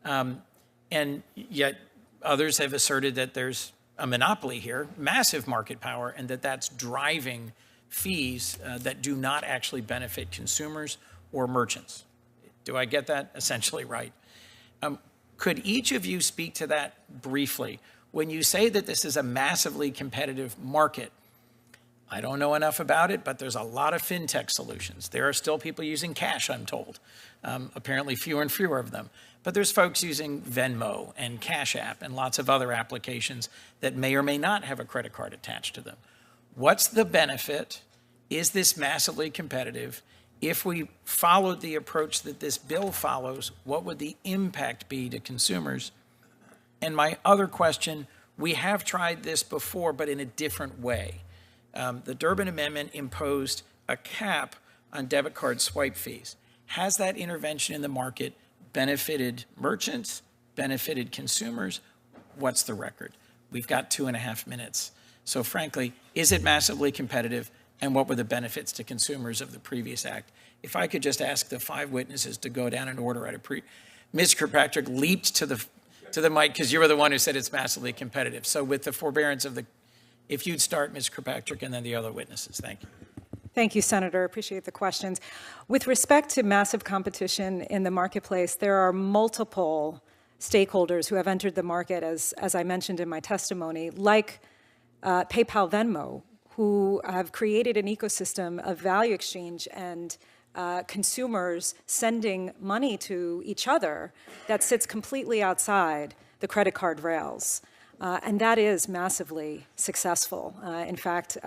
And yet others have asserted that there's a monopoly here, massive market power, and that that's driving fees that do not actually benefit consumers or merchants. Do I get that essentially right? Could each of you speak to that briefly? When you say that this is a massively competitive market, I don't know enough about it, but there's a lot of fintech solutions. There are still people using cash, I'm told. Apparently fewer and fewer of them. But there's folks using Venmo and Cash App and lots of other applications that may or may not have a credit card attached to them. What's the benefit? Is this massively competitive? If we followed the approach that this bill follows, what would the impact be to consumers? And my other question, we have tried this before, but in a different way. The Durbin Amendment imposed a cap on debit card swipe fees. Has that intervention in the market benefited merchants, benefited consumers? What's the record? We've got 2.5 minutes. So frankly, is it massively competitive, and what were the benefits to consumers of the previous act? If I could just ask the 5 witnesses to go down in order, Ms. Kirkpatrick leaped to the mic because you were the one who said it's massively competitive. So with the forbearance of if you'd start, Ms. Kirkpatrick, and then the other witnesses. Thank you. Thank you, Senator. Appreciate the questions. With respect to massive competition in the marketplace, there are multiple stakeholders who have entered the market, as I mentioned in my testimony, like PayPal, Venmo, who have created an ecosystem of value exchange and consumers sending money to each other that sits completely outside the credit card rails. And that is massively successful. In fact,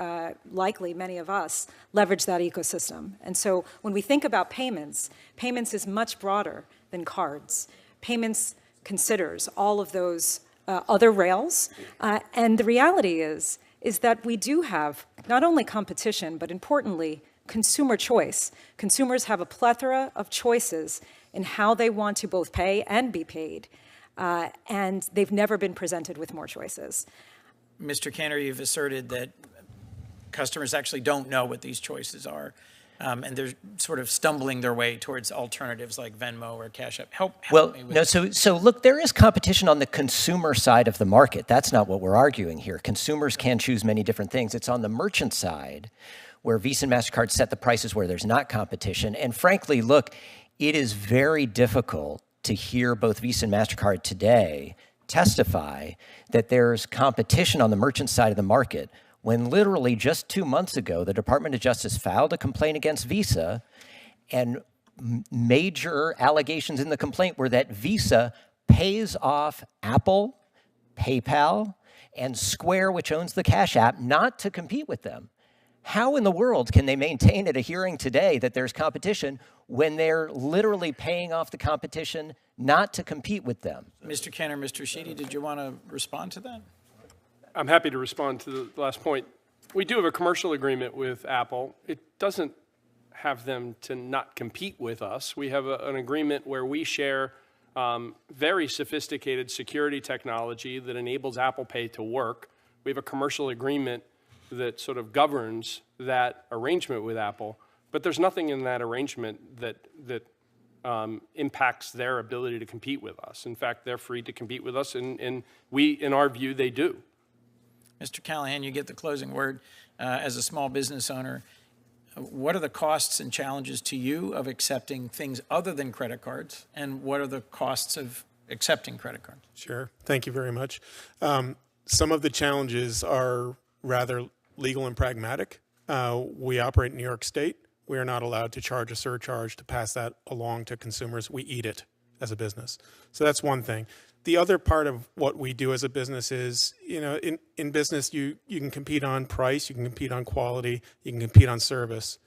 likely many of us leverage that ecosystem. And so when we think about payments, payments is much broader than cards. Payments considers all of those other rails. And the reality is that we do have not only competition, but importantly, consumer choice. Consumers have a plethora of choices in how they want to both pay and be paid. And they've never been presented with more choices. Mr. Cantor, you've asserted that customers actually don't know what these choices are, and they're sort of stumbling their way towards alternatives like Venmo or Cash App. Help me with so look, there is competition on the consumer side of the market. That's not what we're arguing here. Consumers can choose many different things. It's on the merchant side where Visa and MasterCard set the prices where there's not competition. And frankly, look, it is very difficult to hear both Visa and MasterCard today testify that there's competition on the merchant side of the market when literally just 2 months ago, the Department of Justice filed a complaint against Visa, and major allegations in the complaint were that Visa pays off Apple, PayPal, and Square, which owns the Cash App, not to compete with them. How in the world can they maintain at a hearing today that there's competition when they're literally paying off the competition not to compete with them? Mr. Cantor, Mr. Sheedy, did you want to respond to that? I'm happy to respond to the last point. We do have a commercial agreement with Apple. It doesn't have them to not compete with us. We have an agreement where we share very sophisticated security technology that enables Apple Pay to work. We have a commercial agreement that sort of governs that arrangement with Apple, but there's nothing in that arrangement that impacts their ability to compete with us. In fact, they're free to compete with us, and we, in our view, they do. Mr. Callahan, you get the closing word. As a small business owner, what are the costs and challenges to you of accepting things other than credit cards, and what are the costs of accepting credit cards? Sure. Thank you very much. Some of the challenges are rather legal and pragmatic. We operate in New York State. We are not allowed to charge a surcharge to pass that along to consumers. We eat it as a business. So that's one thing. The other part of what we do as a business is, in business, you can compete on price, you can compete on quality, you can compete on service.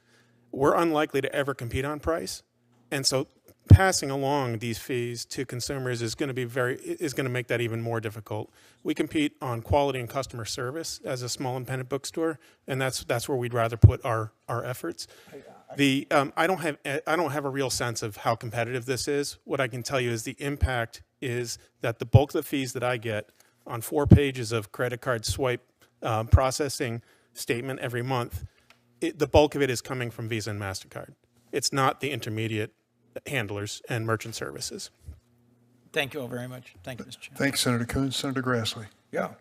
We're unlikely to ever compete on price. And so passing along these fees to consumers is going to make that even more difficult. We compete on quality and customer service as a small independent bookstore, and that's where we'd rather put our efforts. I don't have a real sense of how competitive this is. What I can tell you is the impact is that the bulk of the fees that I get on 4 pages of credit card swipe processing statement every month, the bulk of it is coming from Visa and MasterCard. It's not the intermediate handlers and merchant services. Thank you all very much. Thank you, Mr. Chairman. Thanks, Senator Coons. Senator Grassley. Yeah.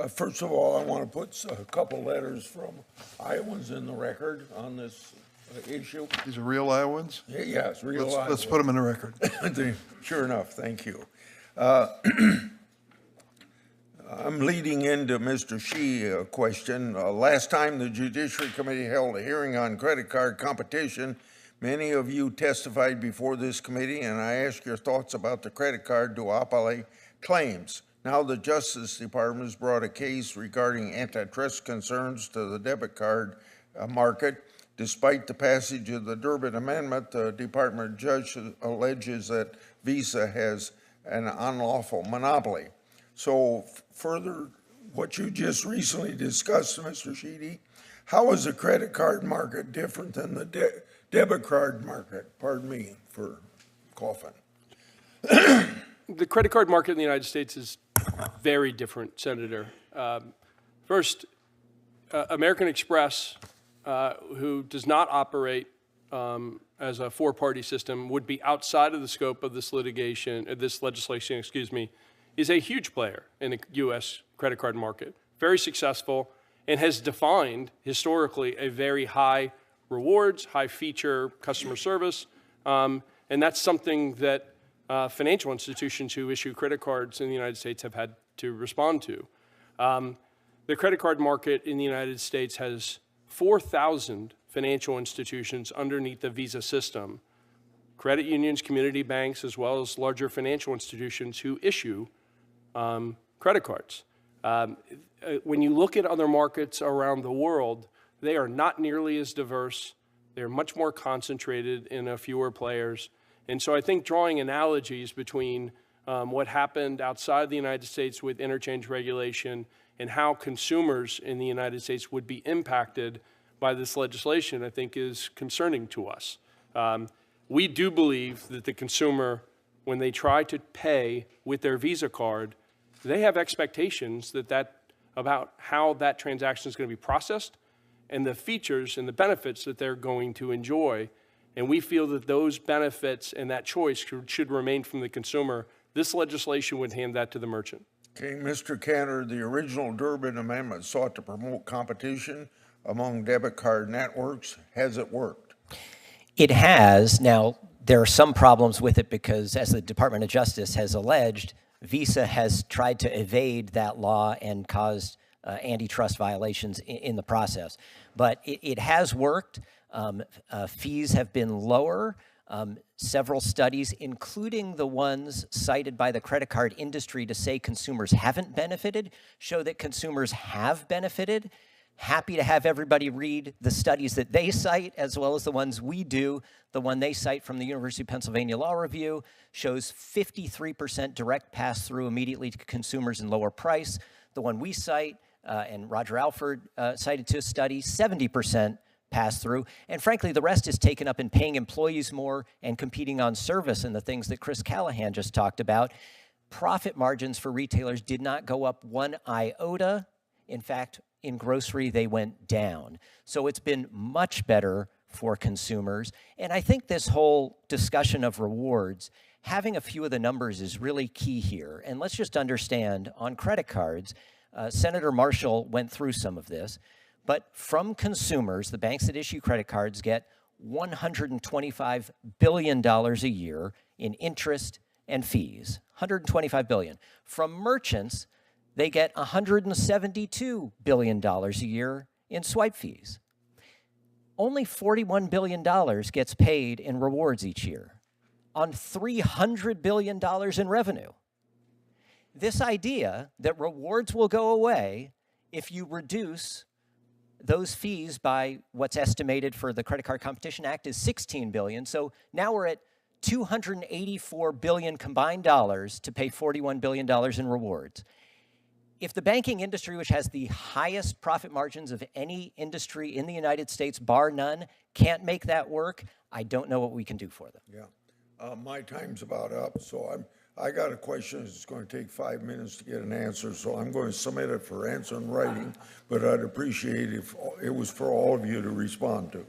First of all, I want to put a couple letters from Iowans in the record on this issue. These are real Iowans? Yes, real Iowans. Let's put them in the record. Sure enough. Thank you. I'm leading into Mr. Shee's question. Last time the Judiciary Committee held a hearing on credit card competition, many of you testified before this committee, and I asked your thoughts about the credit card duopoly claims. Now the Justice Department has brought a case regarding antitrust concerns to the debit card market. Despite the passage of the Durbin Amendment, the department judge alleges that Visa has an unlawful monopoly. So further, what you just recently discussed, Mr. Sheedy, how is the credit card market different than the debit card market? Pardon me for coughing. The credit card market in the United States is very different, Senator. First, American Express, who does not operate as a four-party system, would be outside of the scope of this legislation, is a huge player in the U.S. credit card market, very successful, and has defined historically a very high rewards, high feature customer service, and that's something that financial institutions who issue credit cards in the United States have had to respond to. The credit card market in the United States has 4,000 financial institutions underneath the Visa system, credit unions, community banks, as well as larger financial institutions who issue credit cards. When you look at other markets around the world, they are not nearly as diverse. They're much more concentrated in a fewer players. And so I think drawing analogies between what happened outside the United States with interchange regulation and how consumers in the United States would be impacted by this legislation, I think is concerning to us. We do believe that the consumer, when they try to pay with their Visa card, they have expectations about how that transaction is going to be processed and the features and the benefits that they're going to enjoy. And we feel that those benefits and that choice should remain from the consumer. This legislation would hand that to the merchant. Okay, Mr. Cantor, the original Durbin Amendment sought to promote competition among debit card networks. Has it worked? It has. Now, there are some problems with it because, as the Department of Justice has alleged, Visa has tried to evade that law and caused antitrust violations in the process. But it has worked. Fees have been lower. Several studies, including the ones cited by the credit card industry to say consumers haven't benefited, show that consumers have benefited. Happy to have everybody read the studies that they cite as well as the ones we do. The one they cite from the University of Pennsylvania Law Review shows 53% direct pass-through immediately to consumers and lower price. The one we cite, and Roger Alford cited to a study, 70% pass-through. And frankly, the rest is taken up in paying employees more and competing on service and the things that Chris Callahan just talked about. Profit margins for retailers did not go up one iota. In fact, in grocery, they went down. So it's been much better for consumers. And I think this whole discussion of rewards, having a few of the numbers is really key here. And let's just understand, on credit cards, Senator Marshall went through some of this, but from consumers, the banks that issue credit cards get $125 billion a year in interest and fees, $125 billion. From merchants, they get $172 billion a year in swipe fees. Only $41 billion gets paid in rewards each year on $300 billion in revenue. This idea that rewards will go away if you reduce those fees by what's estimated for the Credit Card Competition Act is $16 billion. So now we're at $284 billion combined dollars to pay $41 billion in rewards. If the banking industry, which has the highest profit margins of any industry in the United States, bar none, can't make that work, I don't know what we can do for them. Yeah, my time's about up, so I got a question. It's going to take 5 minutes to get an answer, so I'm going to submit it for answer in writing, but I'd appreciate if it was for all of you to respond to.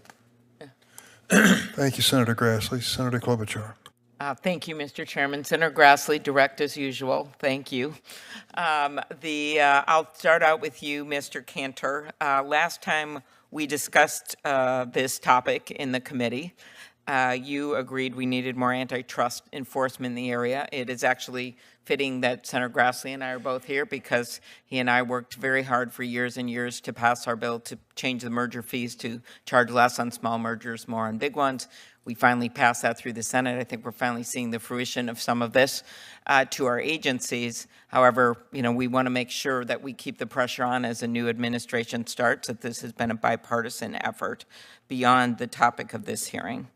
Thank you, Senator Grassley. Senator Klobuchar. Thank you, Mr. Chairman. Senator Grassley, direct as usual. Thank you. I'll start out with you, Mr. Cantor. Last time we discussed this topic in the committee, you agreed we needed more antitrust enforcement in the area. It is actually fitting that Senator Grassley and I are both here because he and I worked very hard for years and years to pass our bill to change the merger fees to charge less on small mergers, more on big ones. We finally passed that through the Senate. I think we're finally seeing the fruition of some of this to our agencies. However, we want to make sure that we keep the pressure on as a new administration starts, that this has been a bipartisan effort beyond the topic of this hearing.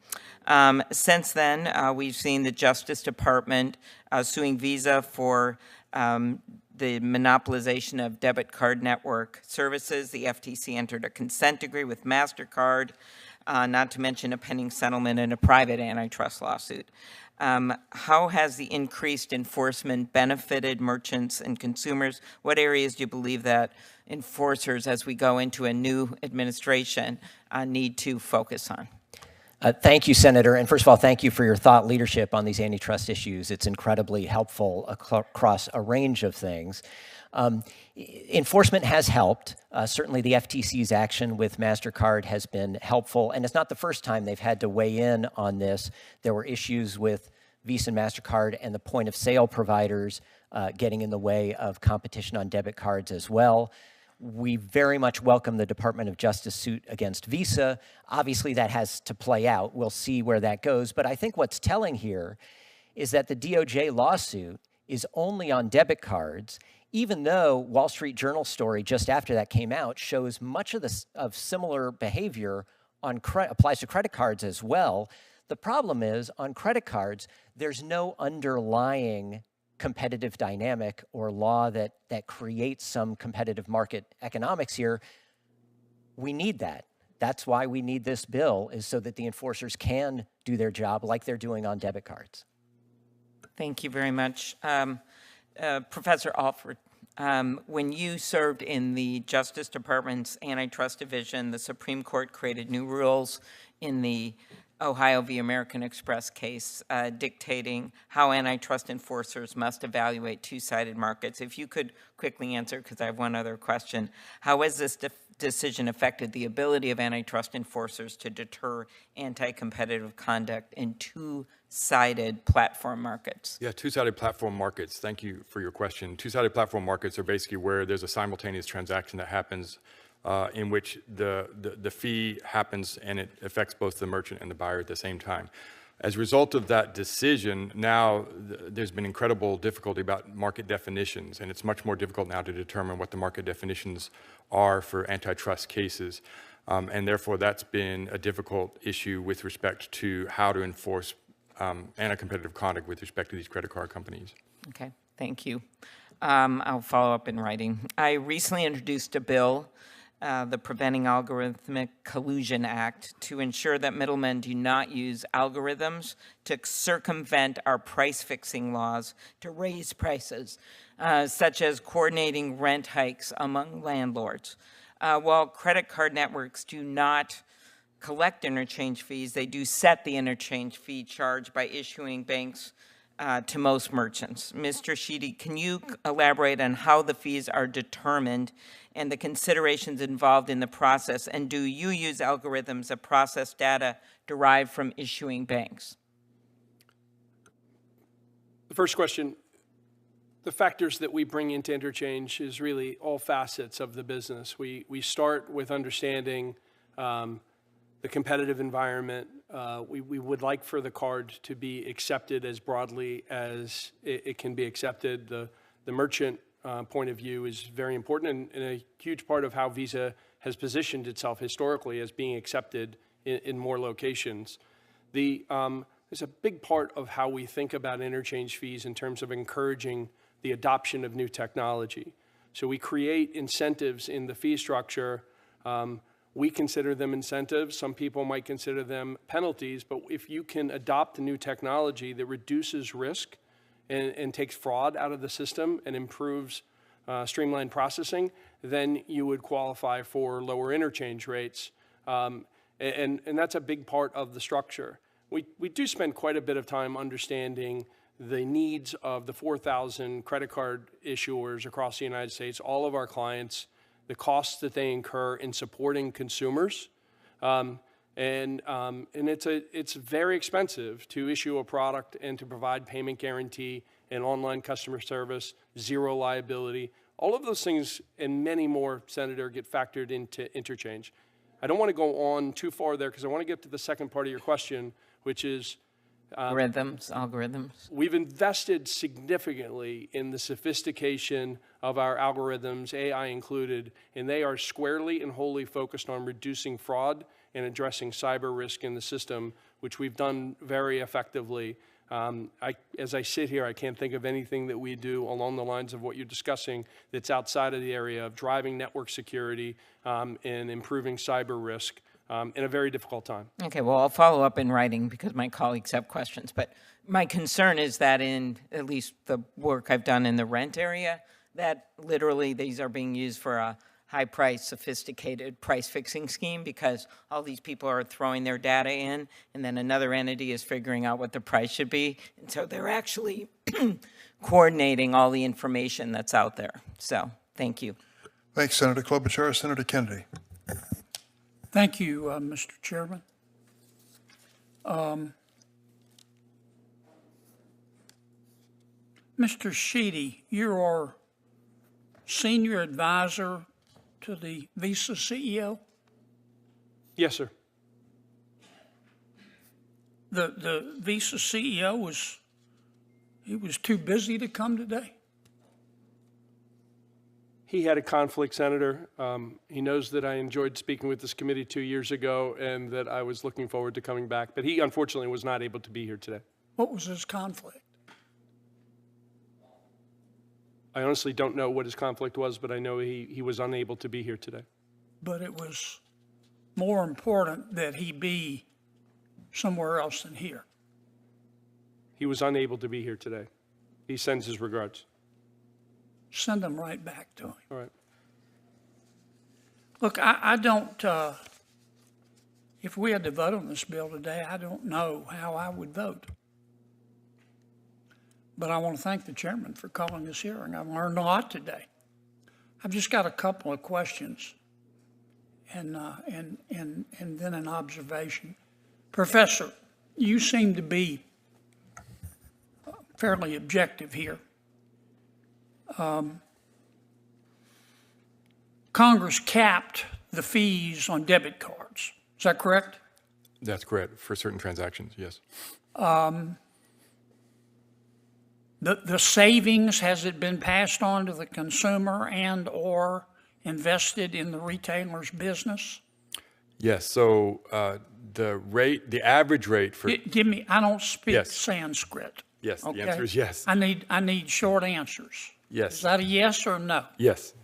Since then, we've seen the Justice Department suing Visa for the monopolization of debit card network services. The FTC entered a consent decree with Mastercard, not to mention a pending settlement in a private antitrust lawsuit. How has the increased enforcement benefited merchants and consumers? What areas do you believe that enforcers, as we go into a new administration, need to focus on? Thank you, Senator. And first of all, thank you for your thought leadership on these antitrust issues. It's incredibly helpful across a range of things. Enforcement has helped. Certainly the FTC's action with Mastercard has been helpful, and it's not the first time they've had to weigh in on this. There were issues with Visa and Mastercard and the point-of-sale providers getting in the way of competition on debit cards as well. We very much welcome the Department of Justice suit against Visa. Obviously, that has to play out. We'll see where that goes. But I think what's telling here is that the DOJ lawsuit is only on debit cards, even though Wall Street Journal story just after that came out shows much of similar behavior applies to credit cards as well. The problem is, on credit cards, there's no underlying competitive dynamic or law that creates some competitive market economics here. We need that. That's why we need this bill, is so that the enforcers can do their job like they're doing on debit cards. Thank you very much. Professor Alford, when you served in the Justice Department's Antitrust Division, the Supreme Court created new rules in the Ohio v. American Express case, dictating how antitrust enforcers must evaluate two-sided markets. If you could quickly answer, because I have one other question, how has this decision affected the ability of antitrust enforcers to deter anti-competitive conduct in two-sided platform markets? Yeah, two-sided platform markets. Thank you for your question. Two-sided platform markets are basically where there's a simultaneous transaction that happens in which the fee happens and it affects both the merchant and the buyer at the same time. As a result of that decision, now there's been incredible difficulty about market definitions, and it's much more difficult now to determine what the market definitions are for antitrust cases. And therefore, that's been a difficult issue with respect to how to enforce anti-competitive conduct with respect to these credit card companies. Okay, thank you. I'll follow up in writing. I recently introduced a bill, the Preventing Algorithmic Collusion Act, to ensure that middlemen do not use algorithms to circumvent our price-fixing laws to raise prices, such as coordinating rent hikes among landlords. While credit card networks do not collect interchange fees, they do set the interchange fee charge by issuing banks to most merchants. Mr. Sheedy, can you elaborate on how the fees are determined and the considerations involved in the process? And do you use algorithms that process data derived from issuing banks? The first question, the factors that we bring into interchange is really all facets of the business. We start with understanding the competitive environment. We would like for the card to be accepted as broadly as it can be accepted. The merchant point of view is very important and a huge part of how Visa has positioned itself historically as being accepted in more locations. There's a big part of how we think about interchange fees in terms of encouraging the adoption of new technology. So we create incentives in the fee structure. We consider them incentives. Some people might consider them penalties, but if you can adopt a new technology that reduces risk and takes fraud out of the system and improves streamlined processing, then you would qualify for lower interchange rates. And that's a big part of the structure. We do spend quite a bit of time understanding the needs of the 4,000 credit card issuers across the United States, all of our clients, the costs that they incur in supporting consumers. And it's very expensive to issue a product and to provide payment guarantee and online customer service, zero liability. All of those things and many more, Senator, get factored into interchange. I don't want to go on too far there because I want to get to the second part of your question, which is algorithms. We've invested significantly in the sophistication of our algorithms, AI included, and they are squarely and wholly focused on reducing fraud and addressing cyber risk in the system, which we've done very effectively. As I sit here, I can't think of anything that we do along the lines of what you're discussing that's outside of the area of driving network security and improving cyber risk. In a very difficult time. Okay, well, I'll follow up in writing because my colleagues have questions. But my concern is that in at least the work I've done in the rent area, that literally these are being used for a high-priced, sophisticated price-fixing scheme, because all these people are throwing their data in, and then another entity is figuring out what the price should be. And so they're actually coordinating all the information that's out there. So thank you. Thanks, Senator Klobuchar. Senator Kennedy. Thank you, Mr. Chairman. Mr. Sheedy, you are senior advisor to the Visa CEO? Yes, sir. The Visa CEO was too busy to come today? He had a conflict, Senator. He knows that I enjoyed speaking with this committee 2 years ago and that I was looking forward to coming back, but he unfortunately was not able to be here today. What was his conflict? I honestly don't know what his conflict was, but I know he was unable to be here today. But it was more important that he be somewhere else than here. He was unable to be here today. He sends his regards. Send them right back to him. All right. Look, I don't, if we had to vote on this bill today, I don't know how I would vote. But I want to thank the chairman for calling this hearing. I've learned a lot today. I've just got a couple of questions and then an observation. Professor, you seem to be fairly objective here. Congress capped the fees on debit cards. Is that correct? That's correct, for certain transactions, yes. The savings, has it been passed on to the consumer and or invested in the retailer's business? Yes, so the average rate for... Give me, I don't speak Sanskrit. Yes, okay? the answer is yes. I need short answers. Yes. Is that a yes or no? Yes.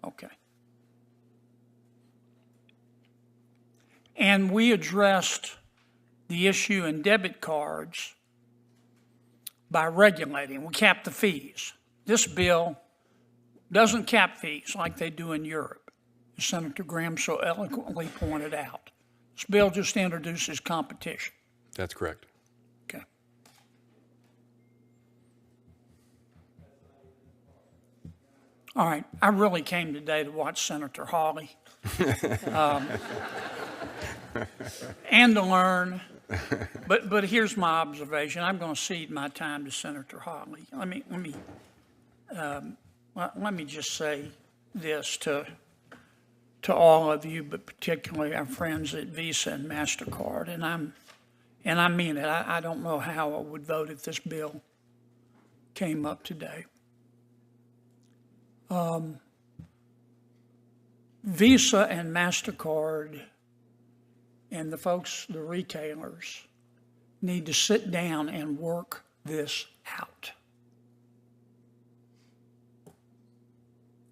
Okay. And we addressed the issue in debit cards by regulating. We capped the fees. This bill doesn't cap fees like they do in Europe, as Senator Graham so eloquently pointed out. This bill just introduces competition. That's correct. Okay. All right. I really came today to watch Senator Hawley and to learn. But here's my observation. I'm going to cede my time to Senator Hawley. Let me just say this to all of you, but particularly our friends at Visa and Mastercard, and I mean it. I don't know how I would vote if this bill came up today. Visa and Mastercard and the folks, the retailers, need to sit down and work this out.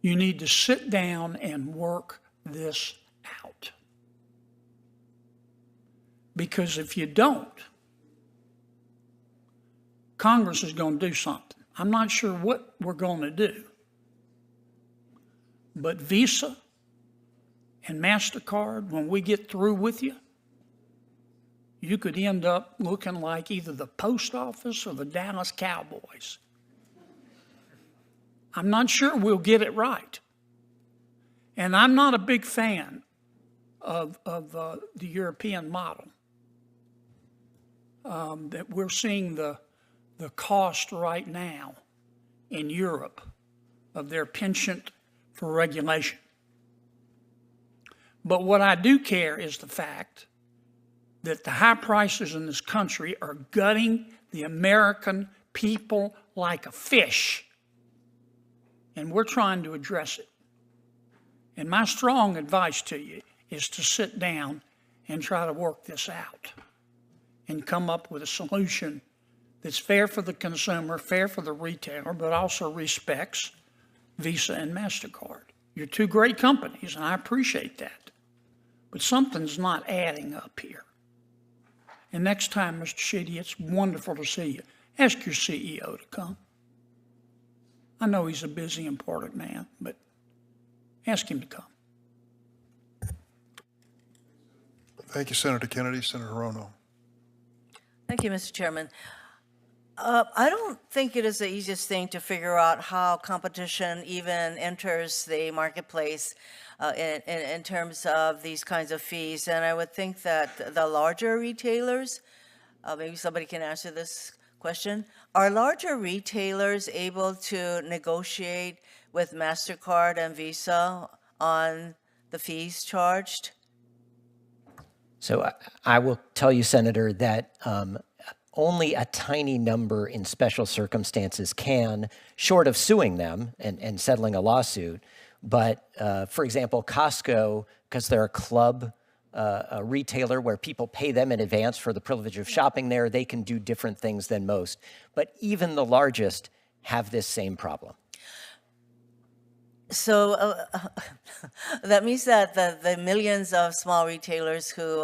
You need to sit down and work this out. Because if you don't, Congress is going to do something. I'm not sure what we're going to do. But Visa and Mastercard, when we get through with you, you could end up looking like either the post office or the Dallas Cowboys. I'm not sure we'll get it right. And I'm not a big fan of the European model. That we're seeing the cost right now in Europe of their penchant for regulation. But what I do care is the fact that the high prices in this country are gutting the American people like a fish. And we're trying to address it. And my strong advice to you is to sit down and try to work this out and come up with a solution that's fair for the consumer, fair for the retailer, but also respects Visa and Mastercard. You're two great companies, and I appreciate that. But something's not adding up here. And next time, Mr. Sheedy, it's wonderful to see you. Ask your CEO to come. I know he's a busy, important man, but Ask him to come. Thank you, Senator Kennedy. Senator Rono. Thank you, Mr. Chairman. I don't think it is the easiest thing to figure out how competition even enters the marketplace in terms of these kinds of fees. And I would think that the larger retailers, maybe somebody can answer this question, are larger retailers able to negotiate with Mastercard and Visa on the fees charged? So I will tell you, Senator, that only a tiny number in special circumstances can, short of suing them and settling a lawsuit. But for example, Costco, because they're a club a retailer where people pay them in advance for the privilege of shopping there, they can do different things than most. But even the largest have this same problem. So that means that the millions of small retailers who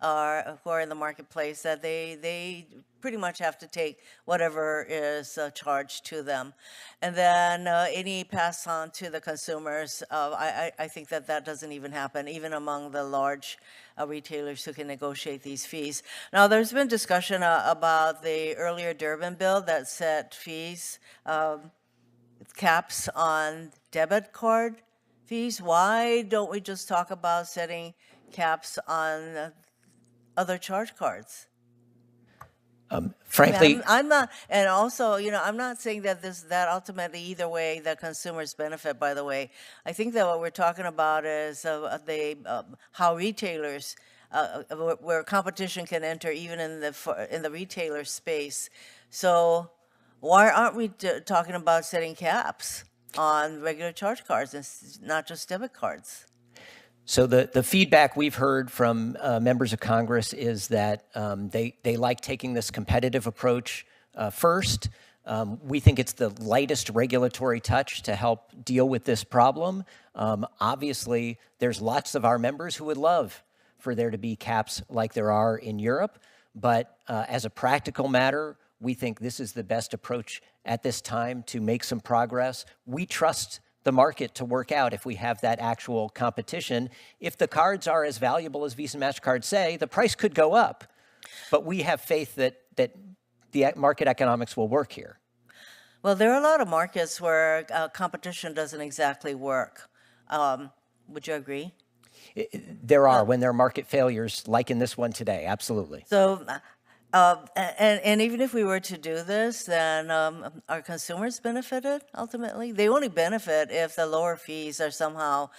are in the marketplace, that they pretty much have to take whatever is charged to them. And then any pass on to the consumers, I think that doesn't even happen, even among the large retailers who can negotiate these fees. Now, there's been discussion about the earlier Durbin bill that set fees, caps on debit card fees. Why don't we just talk about setting caps on other charge cards? Frankly, I'm not, and also, I'm not saying that that ultimately either way the consumers benefit. By the way, I think that what we're talking about is how retailers, where competition can enter even in the retailer space. So why aren't we talking about setting caps on regular charge cards and not just debit cards? So the feedback we've heard from members of Congress is that they like taking this competitive approach first. We think it's the lightest regulatory touch to help deal with this problem. Obviously, there's lots of our members who would love for there to be caps like there are in Europe. But as a practical matter, we think this is the best approach at this time to make some progress. We trust the market to work out if we have that actual competition. If the cards are as valuable as Visa and MasterCard say, the price could go up. But we have faith that the market economics will work here. Well, there are a lot of markets where competition doesn't exactly work. Would you agree? There are, when there are market failures, like in this one today, absolutely. So, and even if we were to do this, then are consumers benefited ultimately? They only benefit if the lower fees are somehow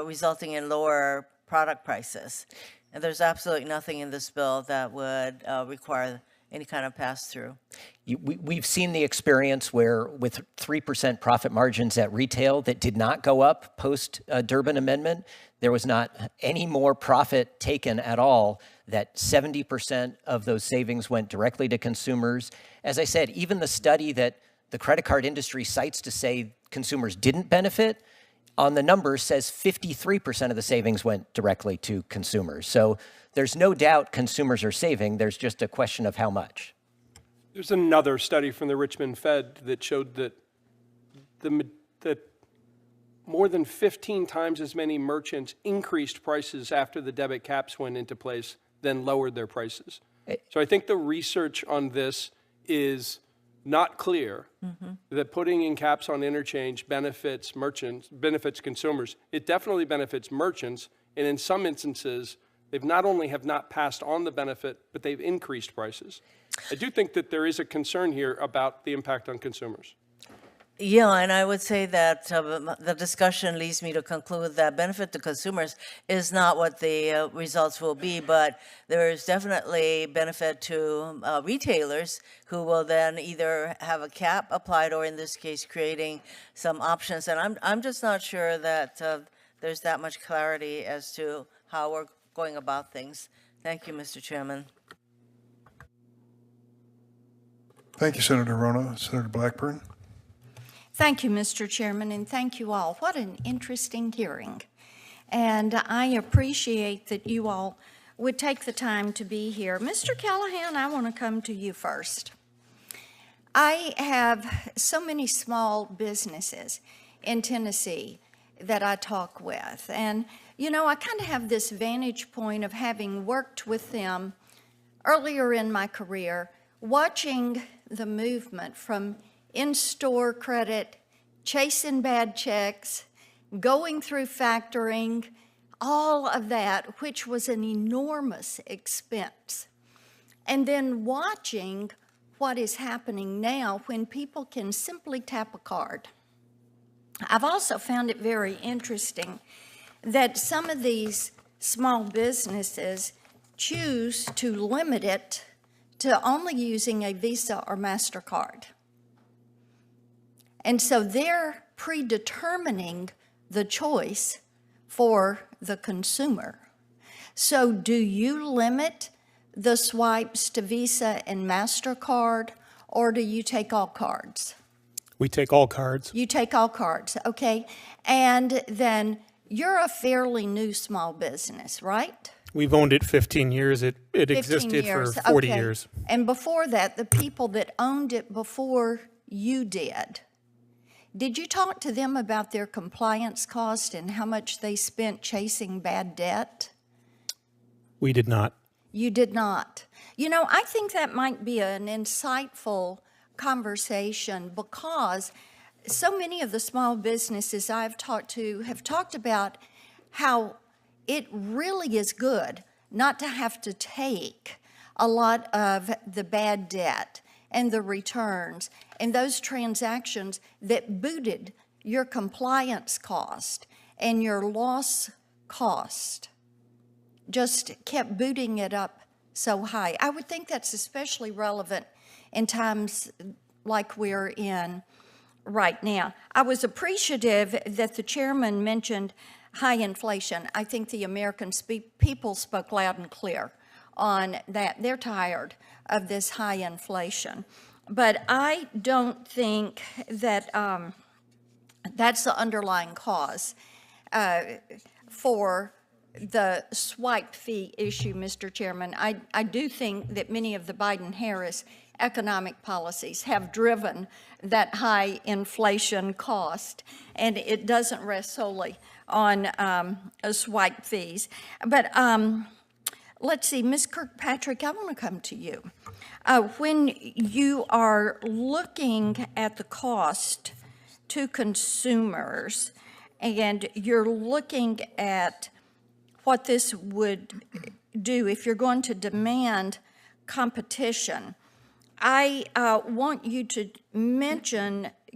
resulting in lower product prices. And there's absolutely nothing in this bill that would require any kind of pass-through. We've seen the experience where with 3% profit margins at retail that did not go up post-Durbin Amendment, there was not any more profit taken at all, that 70% of those savings went directly to consumers. As I said, even the study that the credit card industry cites to say consumers didn't benefit, on the numbers says 53% of the savings went directly to consumers. So there's no doubt consumers are saving. There's just a question of how much. There's another study from the Richmond Fed that showed that that more than 15 times as many merchants increased prices after the debit caps went into place than lowered their prices. So I think the research on this is not clear, that putting in caps on interchange benefits merchants, benefits consumers. It definitely benefits merchants, and in some instances, they've not only have not passed on the benefit, but they've increased prices. I do think that there is a concern here about the impact on consumers. Yeah, and I would say that the discussion leads me to conclude that benefit to consumers is not what the results will be, but there is definitely benefit to retailers who will then either have a cap applied or in this case creating some options. And I'm just not sure that there's that much clarity as to how we're going about things. Thank you, Mr. Chairman. Thank you, Senator Rono. Senator Blackburn. Thank you, Mr. Chairman, and thank you all. What an interesting hearing. And I appreciate that you all would take the time to be here. Mr. Callahan, I want to come to you first. I have so many small businesses in Tennessee that I talk with. And, you know, I kind of have this vantage point of having worked with them earlier in my career, watching the movement from in-store credit, chasing bad checks, going through factoring, all of that, which was an enormous expense. And then watching what is happening now when people can simply tap a card. I've also found it very interesting that some of these small businesses choose to limit it to only using a Visa or Mastercard. And so they're predetermining the choice for the consumer. So do you limit the swipes to Visa and Mastercard, or do you take all cards? We take all cards. You take all cards, okay. And then you're a fairly new small business, right? We've owned it 15 years. It 15 existed years. for 40 okay. years. And before that, the people that owned it before you did you talk to them about their compliance cost and how much they spent chasing bad debt? We did not. You did not. You know, I think that might be an insightful conversation because so many of the small businesses I've talked to have talked about how it really is good not to have to take a lot of the bad debt and the returns and those transactions that booted your compliance cost and your loss cost, just kept booting it up so high. I would think that's especially relevant in times like we're in right now. I was appreciative that the chairman mentioned high inflation. I think the American people spoke loud and clear on that. They're tired of this high inflation. But I don't think that that's the underlying cause for the swipe fee issue, Mr. Chairman. I do think that many of the Biden-Harris economic policies have driven that high inflation cost, and it doesn't rest solely on swipe fees. But let's see, Ms. Kirkpatrick, I want to come to you. When you are looking at the cost to consumers and you're looking at what this would do if you're going to demand competition, I want you to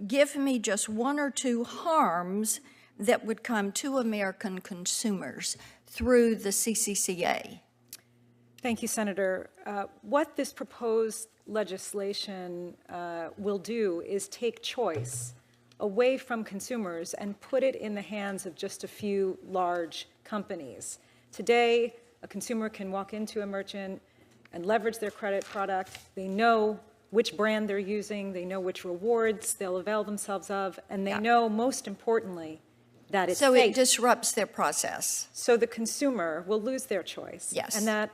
give me just one or two harms that would come to American consumers through the CCCA. Thank you, Senator. What this proposed legislation will do is take choice away from consumers and put it in the hands of just a few large companies. Today, a consumer can walk into a merchant and leverage their credit product. They know which brand they're using, they know which rewards they'll avail themselves of, and they know, most importantly, that it's so safe. It disrupts their process. So the consumer will lose their choice. Yes. And that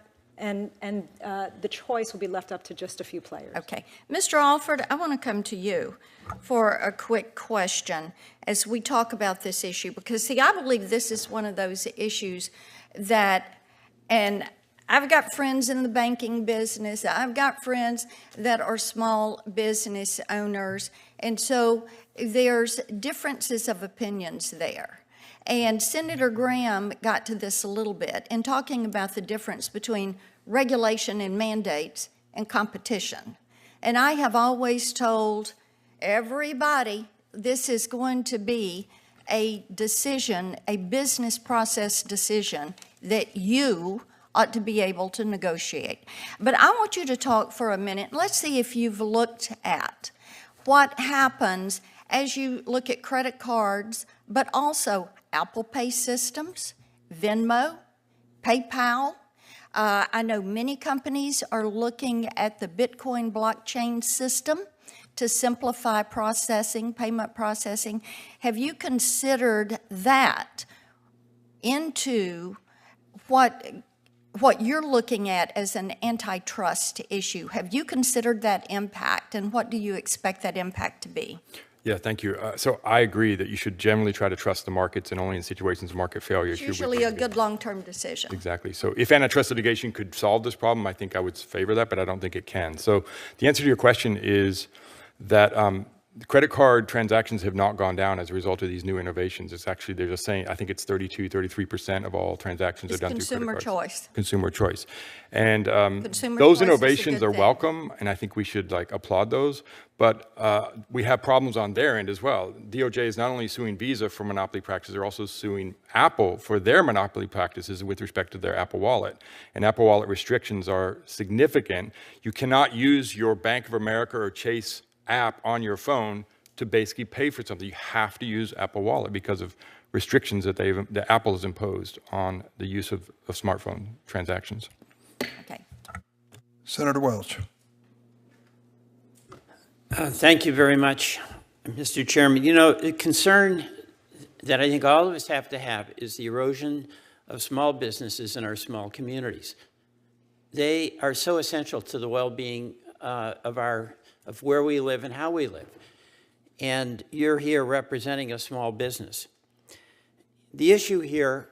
the choice will be left up to just a few players. Okay. Mr. Alford, I want to come to you for a quick question as we talk about this issue, because, see, I believe this is one of those issues that, and I've got friends in the banking business, I've got friends that are small business owners, and so there's differences of opinions there. And Senator Graham got to this a little bit in talking about the difference between regulation and mandates and competition. And I have always told everybody this is going to be a decision, a business process decision that you ought to be able to negotiate. But I want you to talk for a minute. Let's see if you've looked at what happens as you look at credit cards, but also Apple Pay systems, Venmo, PayPal. I know many companies are looking at the Bitcoin blockchain system to simplify processing, payment processing. Have you considered that into what you're looking at as an antitrust issue? Have you considered that impact, and what do you expect that impact to be? Yeah, thank you. So I agree that you should generally try to trust the markets, and only in situations of market failure. It's usually a good long-term decision. Exactly. So if antitrust litigation could solve this problem, I think I would favor that, but I don't think it can. So the answer to your question is that the credit card transactions have not gone down as a result of these new innovations. It's actually, they're just saying, I think it's 33% of all transactions are done through credit cards. Consumer choice. Consumer choice. And Consumer those choice innovations is a are good thing. welcome, and I think we should applaud those. But we have problems on their end as well. DOJ is not only suing Visa for monopoly practices, they're also suing Apple for their monopoly practices with respect to their Apple Wallet. And Apple Wallet restrictions are significant. You cannot use your Bank of America or Chase app on your phone to basically pay for something. You have to use Apple Wallet because of restrictions that Apple has imposed on the use of smartphone transactions. Okay. Senator Welch. Thank you very much, Mr. Chairman. You know, the concern that I think all of us have to have is the erosion of small businesses in our small communities. They are so essential to the well-being of where we live and how we live. And you're here representing a small business. The issue here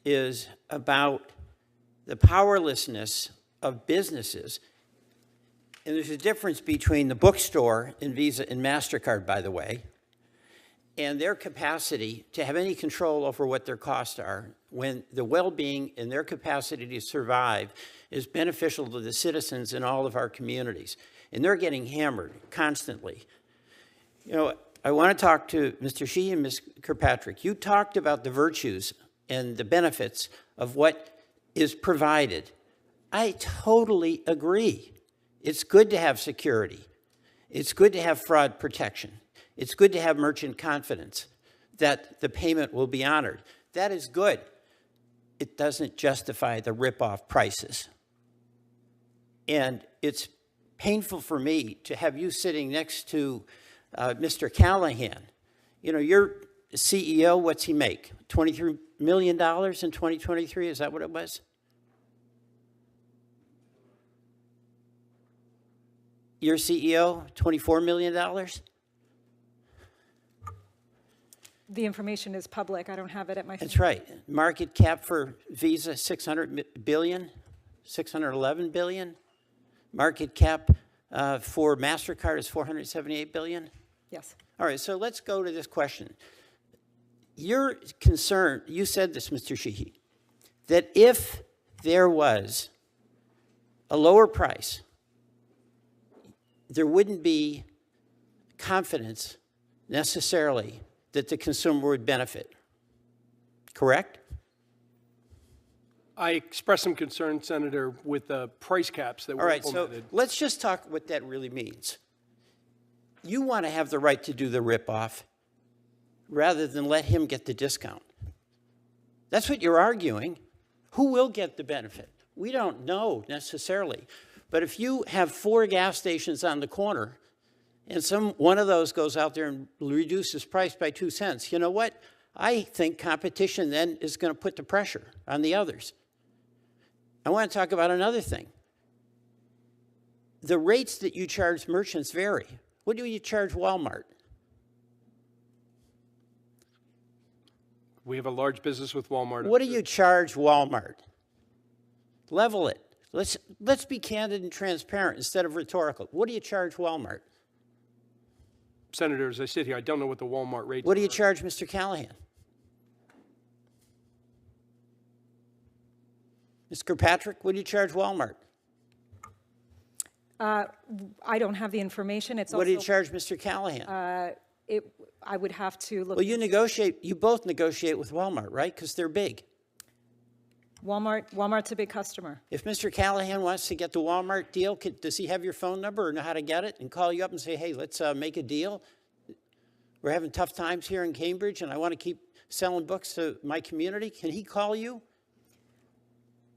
is about the powerlessness of businesses. And there's a difference between the bookstore and Visa and Mastercard, by the way, and their capacity to have any control over what their costs are when the well-being and their capacity to survive is beneficial to the citizens in all of our communities. And they're getting hammered constantly. You know, I want to talk to Mr. Sheehy and Ms. Kirkpatrick. You talked about the virtues and the benefits of what is provided. I totally agree. It's good to have security. It's good to have fraud protection. It's good to have merchant confidence that the payment will be honored. That is good. It doesn't justify the rip-off prices. And it's painful for me to have you sitting next to Mr. Callahan. You know, your CEO, what's he make? $23 million in 2023? Is that what it was? Your CEO, $24 million? The information is public. I don't have it at my That's right. Market cap for Visa, 600 billion, 611 billion. Market cap for Mastercard is 478 billion. Yes. All right, so let's go to this question. You're concerned, you said this, Mr. Sheehy, that if there was a lower price, there wouldn't be confidence necessarily that the consumer would benefit. Correct? I expressed some concern, Senator, with the price caps that were implemented. All right, so let's just talk what that really means. You want to have the right to do the rip-off rather than let him get the discount. That's what you're arguing. Who will get the benefit? We don't know necessarily. But if you have 4 gas stations on the corner and one of those goes out there and reduces price by 2 cents, you know what? I think competition then is going to put the pressure on the others. I want to talk about another thing. The rates that you charge merchants vary. What do you charge Walmart? We have a large business with Walmart. What do you charge Walmart? Level it. Let's be candid and transparent instead of rhetorical. What do you charge Walmart? Senator, as I sit here, I don't know what the Walmart rate is. What do you charge Mr. Callahan? Ms. Kirkpatrick, what do you charge Walmart? I don't have the information. What do you charge Mr. Callahan? I would have to look. Well, you both negotiate with Walmart, right? Because they're big. Walmart's a big customer. If Mr. Callahan wants to get the Walmart deal, does he have your phone number or know how to get it and call you up and say, hey, let's make a deal? We're having tough times here in Cambridge and I want to keep selling books to my community. Can he call you?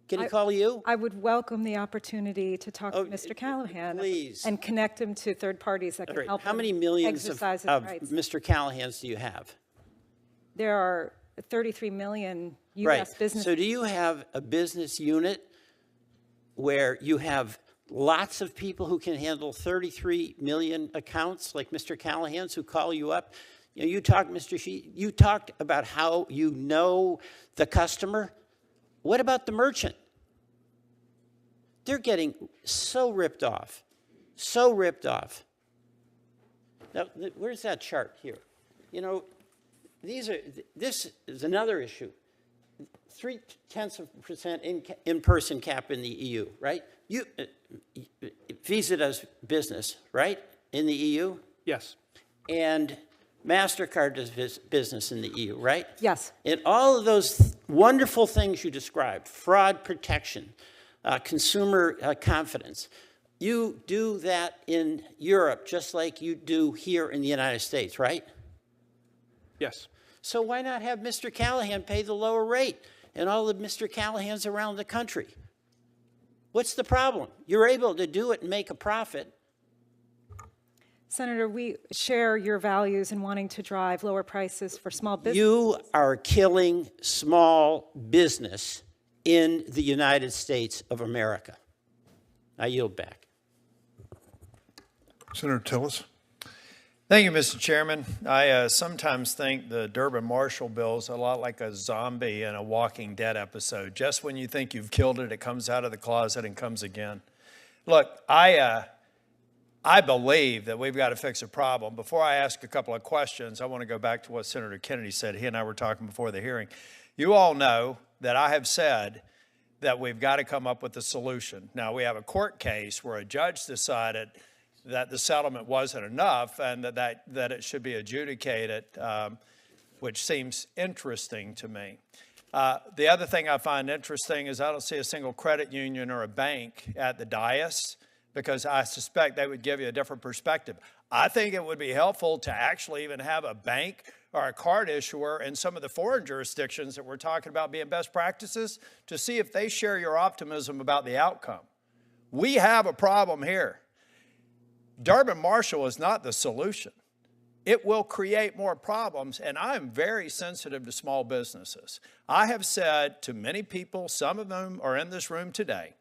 Can he call you? I would welcome the opportunity to talk to Mr. Callahan and connect him to third parties that can help How many him millions exercise of his rights. Mr. Callahans do you have? There are 33 million U.S. businesses. So do you have a business unit where you have lots of people who can handle 33 million accounts, like Mr. Callahan's, who call you up. You know, you talked, Mr. Shi, you talked about how you know the customer. What about the merchant? They're getting so ripped off, so ripped off. Now, where's that chart here? You know, this is another issue. 0.3% in-person cap in the EU, right? Visa does business, right, in the EU? Yes. And Mastercard does business in the EU, right? Yes. And all of those wonderful things you described, fraud protection, consumer confidence, you do that in Europe just like you do here in the United States, right? Yes. So why not have Mr. Callahan pay the lower rate and all the Mr. Callahans around the country? What's the problem? You're able to do it and make a profit. Senator, we share your values in wanting to drive lower prices for small business. You are killing small business in the United States of America. I yield back. Senator Tillis. Thank you, Mr. Chairman. I sometimes think the Durbin-Marshall bill is a lot like a zombie in a Walking Dead episode. Just when you think you've killed it, it comes out of the closet and comes again. Look, I believe that we've got to fix a problem. Before I ask a couple of questions, I want to go back to what Senator Kennedy said. He and I were talking before the hearing. You all know that I have said that we've got to come up with a solution. Now, we have a court case where a judge decided that the settlement wasn't enough and that it should be adjudicated, which seems interesting to me. The other thing I find interesting is I don't see a single credit union or a bank at the dais, because I suspect they would give you a different perspective. I think it would be helpful to actually even have a bank or a card issuer in some of the foreign jurisdictions that we're talking about being best practices to see if they share your optimism about the outcome. We have a problem here. Durbin-Marshall is not the solution. It will create more problems, and I'm very sensitive to small businesses. I have said to many people, some of them are in this room today,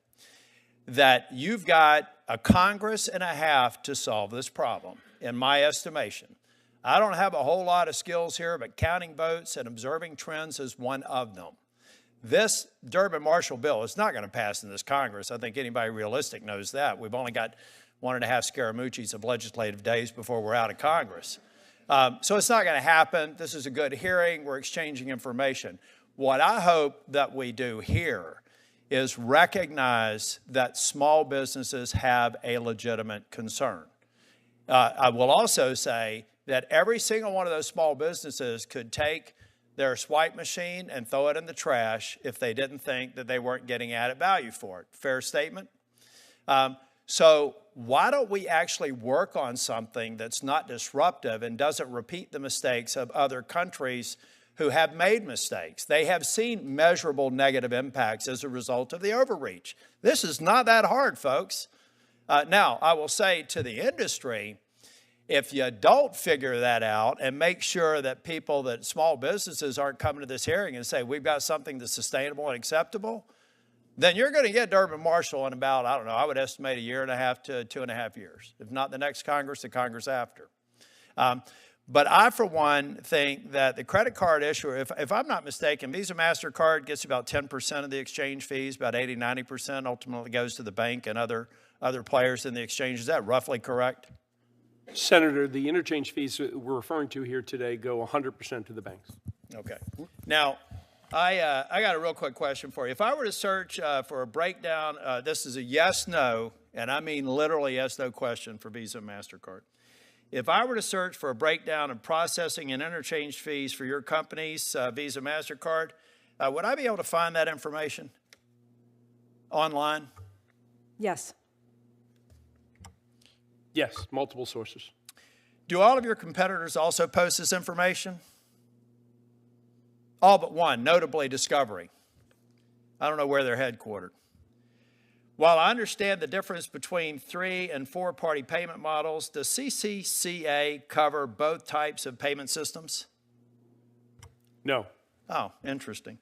that you've got a Congress and a half to solve this problem, in my estimation. I don't have a whole lot of skills here, but counting votes and observing trends is one of them. This Durbin-Marshall bill is not going to pass in this Congress. I think anybody realistic knows that. We've only got 1.5 Scaramucci's of legislative days before we're out of Congress. So it's not going to happen. This is a good hearing. We're exchanging information. What I hope that we do here is recognize that small businesses have a legitimate concern. I will also say that every single one of those small businesses could take their swipe machine and throw it in the trash if they didn't think that they weren't getting added value for it. Fair statement? So why don't we actually work on something that's not disruptive and doesn't repeat the mistakes of other countries who have made mistakes? They have seen measurable negative impacts as a result of the overreach. This is not that hard, folks. Now, I will say to the industry, if you don't figure that out and make sure that small businesses aren't coming to this hearing and say, we've got something that's sustainable and acceptable, then you're going to get Durbin-Marshall in about, I don't know, I would estimate 1.5 to 2.5 years. If not the next Congress, the Congress after. But I, for one, think that the credit card issuer, if I'm not mistaken, Visa, Mastercard gets about 10% of the exchange fees, about 80, 90% ultimately goes to the bank and other players in the exchange. Is that roughly correct? Senator, the interchange fees we're referring to here today go 100% to the banks. Okay. Now, I got a real quick question for you. If I were to search for a breakdown, this is a yes, no, and I mean literally yes, no question for Visa and MasterCard. If I were to search for a breakdown of processing and interchange fees for your companies, Visa, MasterCard, would I be able to find that information online? Yes. Yes, multiple sources. Do all of your competitors also post this information? All but one, notably Discovery. I don't know where they're headquartered. While I understand the difference between 3- and 4-party payment models, does CCCA cover both types of payment systems? No. Oh, interesting.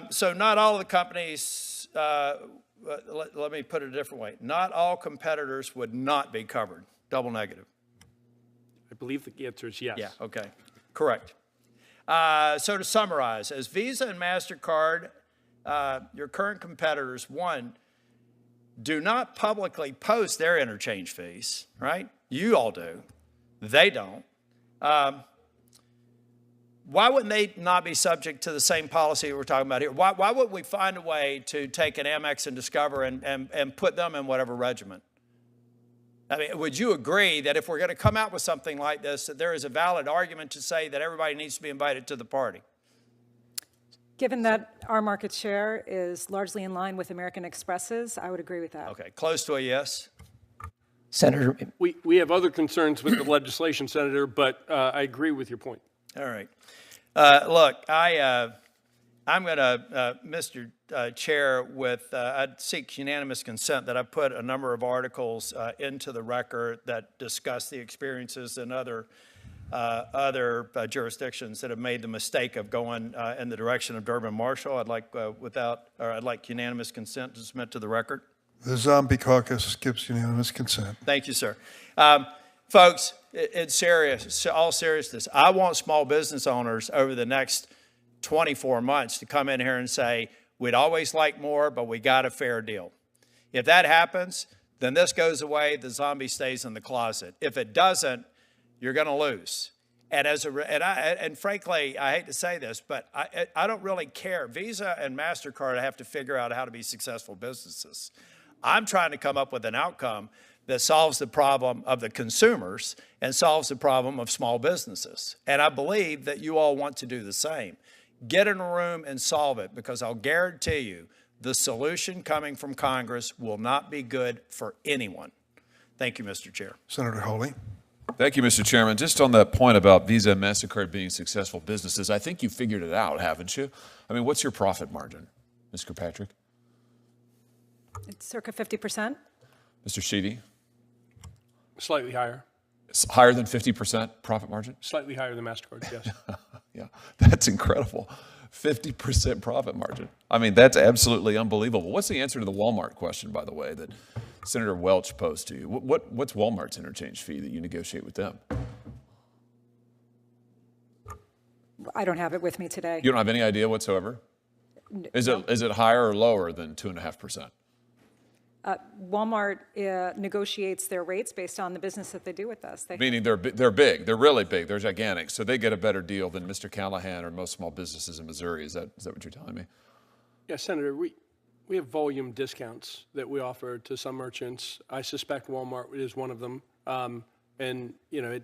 So not all of the companies let me put it a different way. Not all competitors would not be covered. Double negative. I believe the answer is yes. Yeah, okay. Correct. So to summarize, as Visa and MasterCard, your current competitors, one, do not publicly post their interchange fees, right? You all do. They don't. Why wouldn't they not be subject to the same policy we're talking about here? Why would we find a way to take an Amex and Discover and put them in whatever regiment? I mean, would you agree that if we're going to come out with something like this, that there is a valid argument to say that everybody needs to be invited to the party? Given that our market share is largely in line with American Express's, I would agree with that. Okay, close to a yes. Senator. We have other concerns with the legislation, Senator, but I agree with your point. All right. Look, I'm going to, Mr. Chair, I'd seek unanimous consent that I put a number of articles into the record that discuss the experiences in other jurisdictions that have made the mistake of going in the direction of Durbin-Marshall. I'd like unanimous consent to submit to the record. The Zombie Caucus gives unanimous consent. Thank you, sir. Folks, it's serious, all seriousness. I want small business owners over the next 24 months to come in here and say, we'd always like more, but we got a fair deal. If that happens, then this goes away, the zombie stays in the closet. If it doesn't, you're going to lose. And frankly, I hate to say this, but I don't really care. Visa and MasterCard have to figure out how to be successful businesses. I'm trying to come up with an outcome that solves the problem of the consumers and solves the problem of small businesses. And I believe that you all want to do the same. Get in a room and solve it, because I'll guarantee you the solution coming from Congress will not be good for anyone. Thank you, Mr. Chair. Senator Hawley. Thank you, Mr. Chairman. Just on that point about Visa and MasterCard being successful businesses, I think you figured it out, haven't you? I mean, what's your profit margin, Ms. Kirkpatrick? It's circa 50%. Mr. Sheedy? Slightly higher. It's higher than 50% profit margin? Slightly higher than MasterCard, yes. Yeah, that's incredible. 50% profit margin. I mean, that's absolutely unbelievable. What's the answer to the Walmart question, by the way, that Senator Welch posed to you? What's Walmart's interchange fee that you negotiate with them? I don't have it with me today. You don't have any idea whatsoever? Is it higher or lower than 2.5%? Walmart negotiates their rates based on the business that they do with us. Meaning they're big, they're really big, they're gigantic, so they get a better deal than Mr. Callahan or most small businesses in Missouri. Is that what you're telling me? Yeah, Senator, we have volume discounts that we offer to some merchants. I suspect Walmart is one of them. And I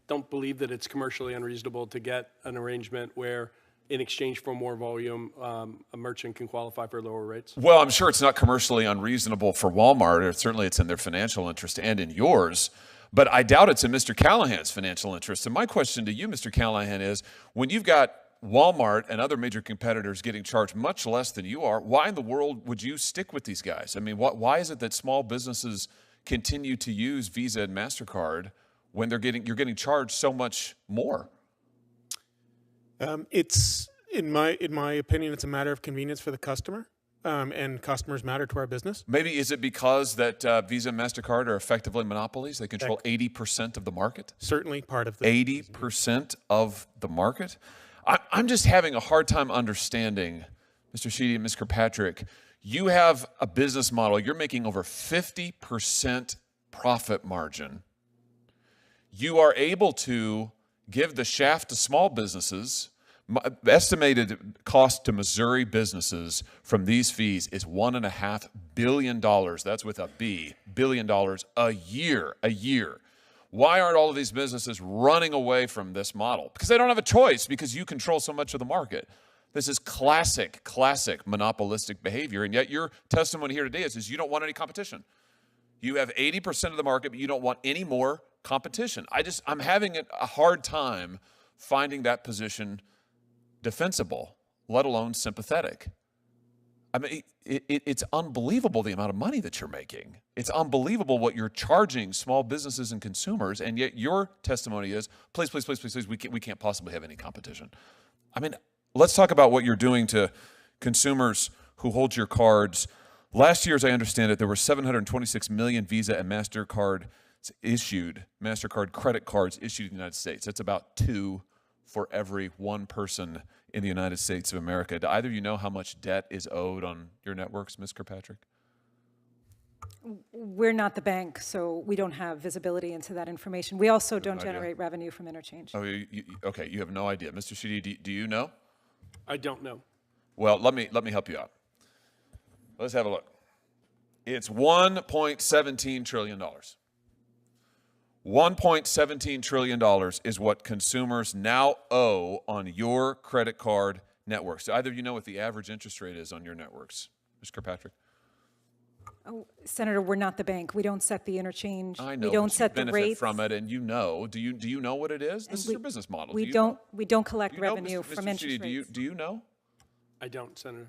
don't believe that it's commercially unreasonable to get an arrangement where, in exchange for more volume, a merchant can qualify for lower rates? Well, I'm sure it's not commercially unreasonable for Walmart, or certainly it's in their financial interest and in yours, but I doubt it's in Mr. Callahan's financial interest. And my question to you, Mr. Callahan, is when you've got Walmart and other major competitors getting charged much less than you are, why in the world would you stick with these guys? I mean, why is it that small businesses continue to use Visa and MasterCard when you're getting charged so much more? It's in my opinion, it's a matter of convenience for the customer, and customers matter to our business. Maybe is it because that Visa and MasterCard are effectively monopolies? They control 80% of the market. Certainly part of the 80% of the market. I'm just having a hard time understanding, Mr. Sheedy and Ms. Kirkpatrick. You have a business model. You're making over 50% profit margin. You are able to give the shaft to small businesses. Estimated cost to Missouri businesses from these fees is $1.5 billion. That's with a B, $billion a year. Why aren't all of these businesses running away from this model? Because they don't have a choice, because you control so much of the market. This is classic monopolistic behavior, and yet your testimony here today is you don't want any competition. You have 80% of the market, but you don't want any more competition. I'm having a hard time finding that position defensible, let alone sympathetic. I mean, it's unbelievable the amount of money that you're making. It's unbelievable what you're charging small businesses and consumers, and yet your testimony is, please, we can't possibly have any competition. I mean, let's talk about what you're doing to consumers who hold your cards. Last year, as I understand it, there were 726 million Visa and Mastercard credit cards issued in the United States. That's about 2 for every 1 person in the United States of America. Do either of you know how much debt is owed on your networks, Ms. Kirkpatrick? We're not the bank, so we don't have visibility into that information. We also don't generate revenue from interchange. Oh, okay, you have no idea. Mr. Sheedy, do you know? I don't know. Well, let me help you out. Let's have a look. It's $1.17 trillion. $1.17 trillion is what consumers now owe on your credit card networks. Do either of you know what the average interest rate is on your networks? Ms. Kirkpatrick? Oh, Senator, we're not the bank. We don't set the interchange. I know, we don't set the benefit rates from it, and you know. Do you know what it is? This is your business model. We don't collect revenue from Mr. interest Sheedy, rates. do you know? I don't, Senator.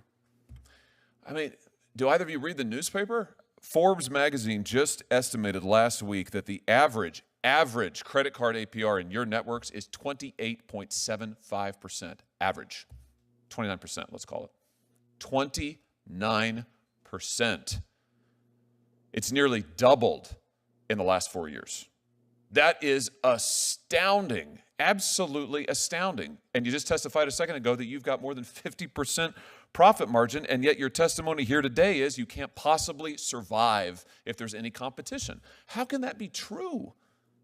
I mean, do either of you read the newspaper? Forbes magazine just estimated last week that the average credit card APR in your networks is 28.75%. Average. 29%, let's call it. 29%. It's nearly doubled in the last 4 years. That is astounding, absolutely astounding. And you just testified a second ago that you've got more than 50% profit margin, and yet your testimony here today is you can't possibly survive if there's any competition. How can that be true?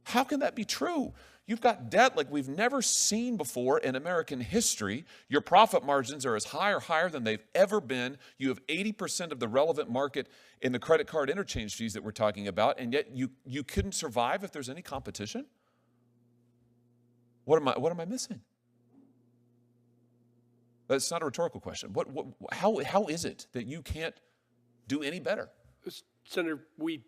How can that be true? You've got debt like we've never seen before in American history. Your profit margins are as high or higher than they've ever been. You have 80% of the relevant market in the credit card interchange fees that we're talking about, and yet you couldn't survive if there's any competition? What am I missing? That's not a rhetorical question. How is it that you can't do any better? Senator, we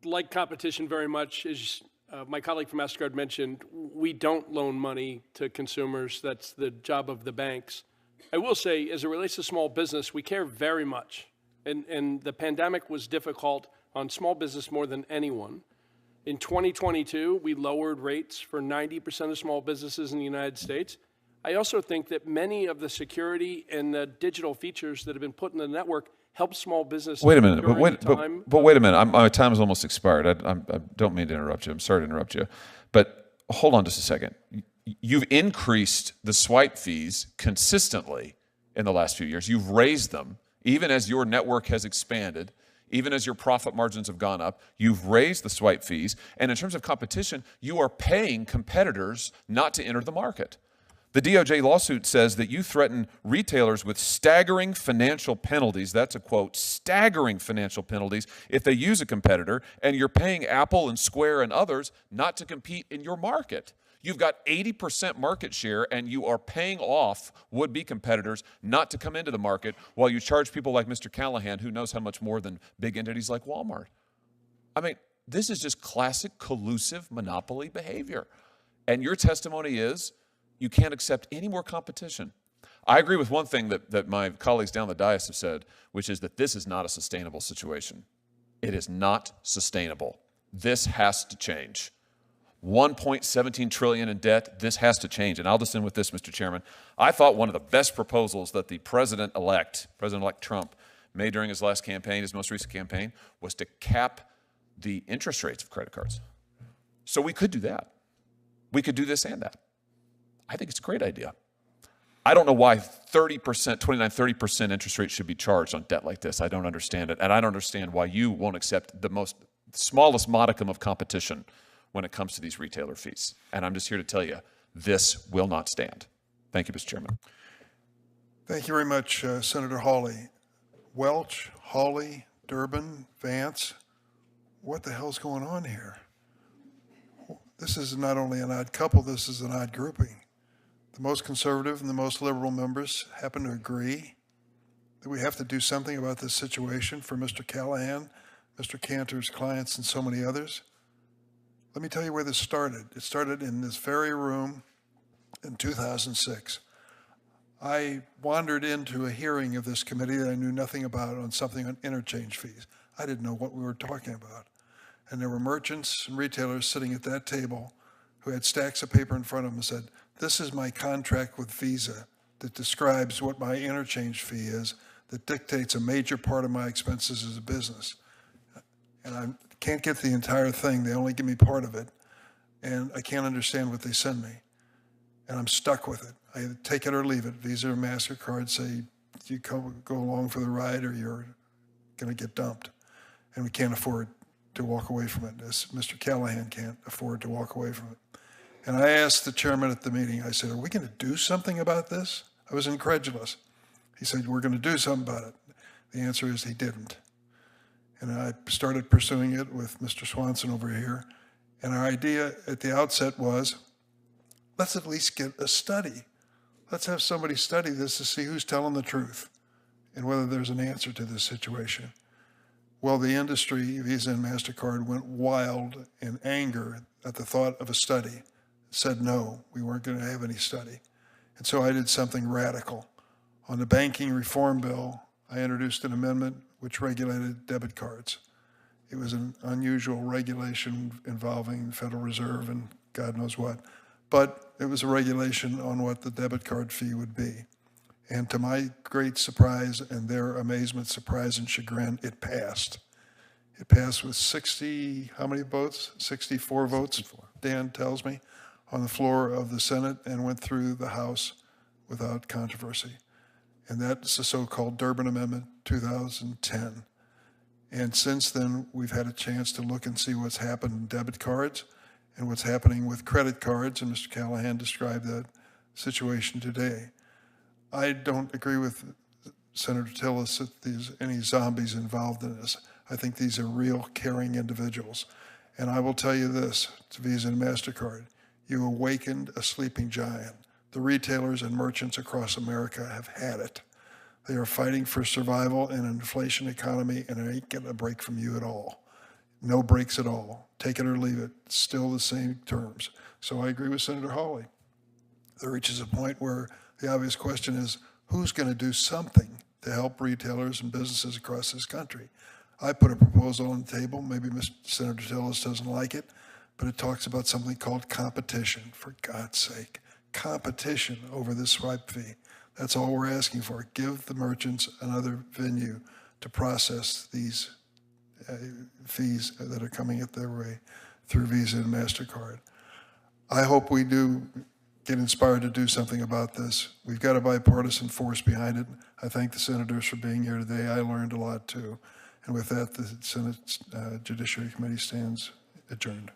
like competition very much. As my colleague from Mastercard mentioned, we don't loan money to consumers. That's the job of the banks. I will say, as it relates to small business, we care very much. And the pandemic was difficult on small business more than anyone. In 2022, we lowered rates for 90% of small businesses in the United States. I also think that many of the security and the digital features that have been put in the network help small business. Wait a minute, but wait a minute. My time is almost expired. I don't mean to interrupt you. I'm sorry to interrupt you. But hold on just a second. You've increased the swipe fees consistently in the last few years. You've raised them, even as your network has expanded, even as your profit margins have gone up. You've raised the swipe fees. And in terms of competition, you are paying competitors not to enter the market. The DOJ lawsuit says that you threaten retailers with staggering financial penalties. That's a quote, staggering financial penalties if they use a competitor, and you're paying Apple and Square and others not to compete in your market. You've got 80% market share, and you are paying off would-be competitors not to come into the market while you charge people like Mr. Callahan, who knows how much more than big entities like Walmart. I mean, this is just classic collusive monopoly behavior. And your testimony is you can't accept any more competition. I agree with one thing that my colleagues down the dais have said, which is that this is not a sustainable situation. It is not sustainable. This has to change. $1.17 trillion in debt, this has to change. And I'll just end with this, Mr. Chairman. I thought one of the best proposals that the President-elect Trump, made during his last campaign, his most recent campaign, was to cap the interest rates of credit cards. So we could do that. We could do this and that. I think it's a great idea. I don't know why 30% interest rate should be charged on debt like this. I don't understand it. And I don't understand why you won't accept the smallest modicum of competition when it comes to these retailer fees. And I'm just here to tell you, this will not stand. Thank you, Mr. Chairman. Thank you very much, Senator Hawley. Welch, Hawley, Durbin, Vance, what the hell's going on here? This is not only an odd couple, this is an odd grouping. The most conservative and the most liberal members happen to agree that we have to do something about this situation for Mr. Callahan, Mr. Cantor's clients, and so many others. Let me tell you where this started. It started in this very room in 2006. I wandered into a hearing of this committee that I knew nothing about on something on interchange fees. I didn't know what we were talking about. And there were merchants and retailers sitting at that table who had stacks of paper in front of them and said, "This is my contract with Visa that describes what my interchange fee is. that dictates a major part of my expenses as a business. And I can't get the entire thing. They only give me part of it. And I can't understand what they send me. And I'm stuck with it. I either take it or leave it. Visa or MasterCard say, you go along for the ride or you're going to get dumped. And we can't afford to walk away from it, as Mr. Callahan can't afford to walk away from it. And I asked the chairman at the meeting, I said, are we going to do something about this? I was incredulous. He said, we're going to do something about it. The answer is he didn't. And I started pursuing it with Mr. Swanson over here. And our idea at the outset was, let's at least get a study. Let's have somebody study this to see who's telling the truth and whether there's an answer to this situation. Well, the industry, Visa and MasterCard, went wild in anger at the thought of a study. Said no, we weren't going to have any study. And so I did something radical. On the banking reform bill, I introduced an amendment which regulated debit cards. It was an unusual regulation involving the Federal Reserve and God knows what. But it was a regulation on what the debit card fee would be. And to my great surprise and their amazement, surprise, and chagrin, it passed. It passed with 60, how many votes? 64 votes, 64. Dan tells me, on the floor of the Senate and went through the House without controversy. And that's the so-called Durbin Amendment 2010. And since then, we've had a chance to look and see what's happened in debit cards and what's happening with credit cards, and Mr. Callahan described that situation today. I don't agree with Senator Tillis that there's any zombies involved in this. I think these are real caring individuals. And I will tell you this, to Visa and MasterCard, you awakened a sleeping giant. The retailers and merchants across America have had it. They are fighting for survival in an inflation economy, and it ain't getting a break from you at all. No breaks at all. Take it or leave it. Still the same terms. So I agree with Senator Hawley. There reaches a point where the obvious question is, who's going to do something to help retailers and businesses across this country? I put a proposal on the table. Maybe Senator Tillis doesn't like it, but it talks about something called competition, for God's sake. Competition over this swipe fee. That's all we're asking for. Give the merchants another venue to process these fees that are coming at their way through Visa and MasterCard. I hope we do get inspired to do something about this. We've got a bipartisan force behind it. I thank the senators for being here today. I learned a lot too. And with that, the Senate Judiciary Committee stands adjourned.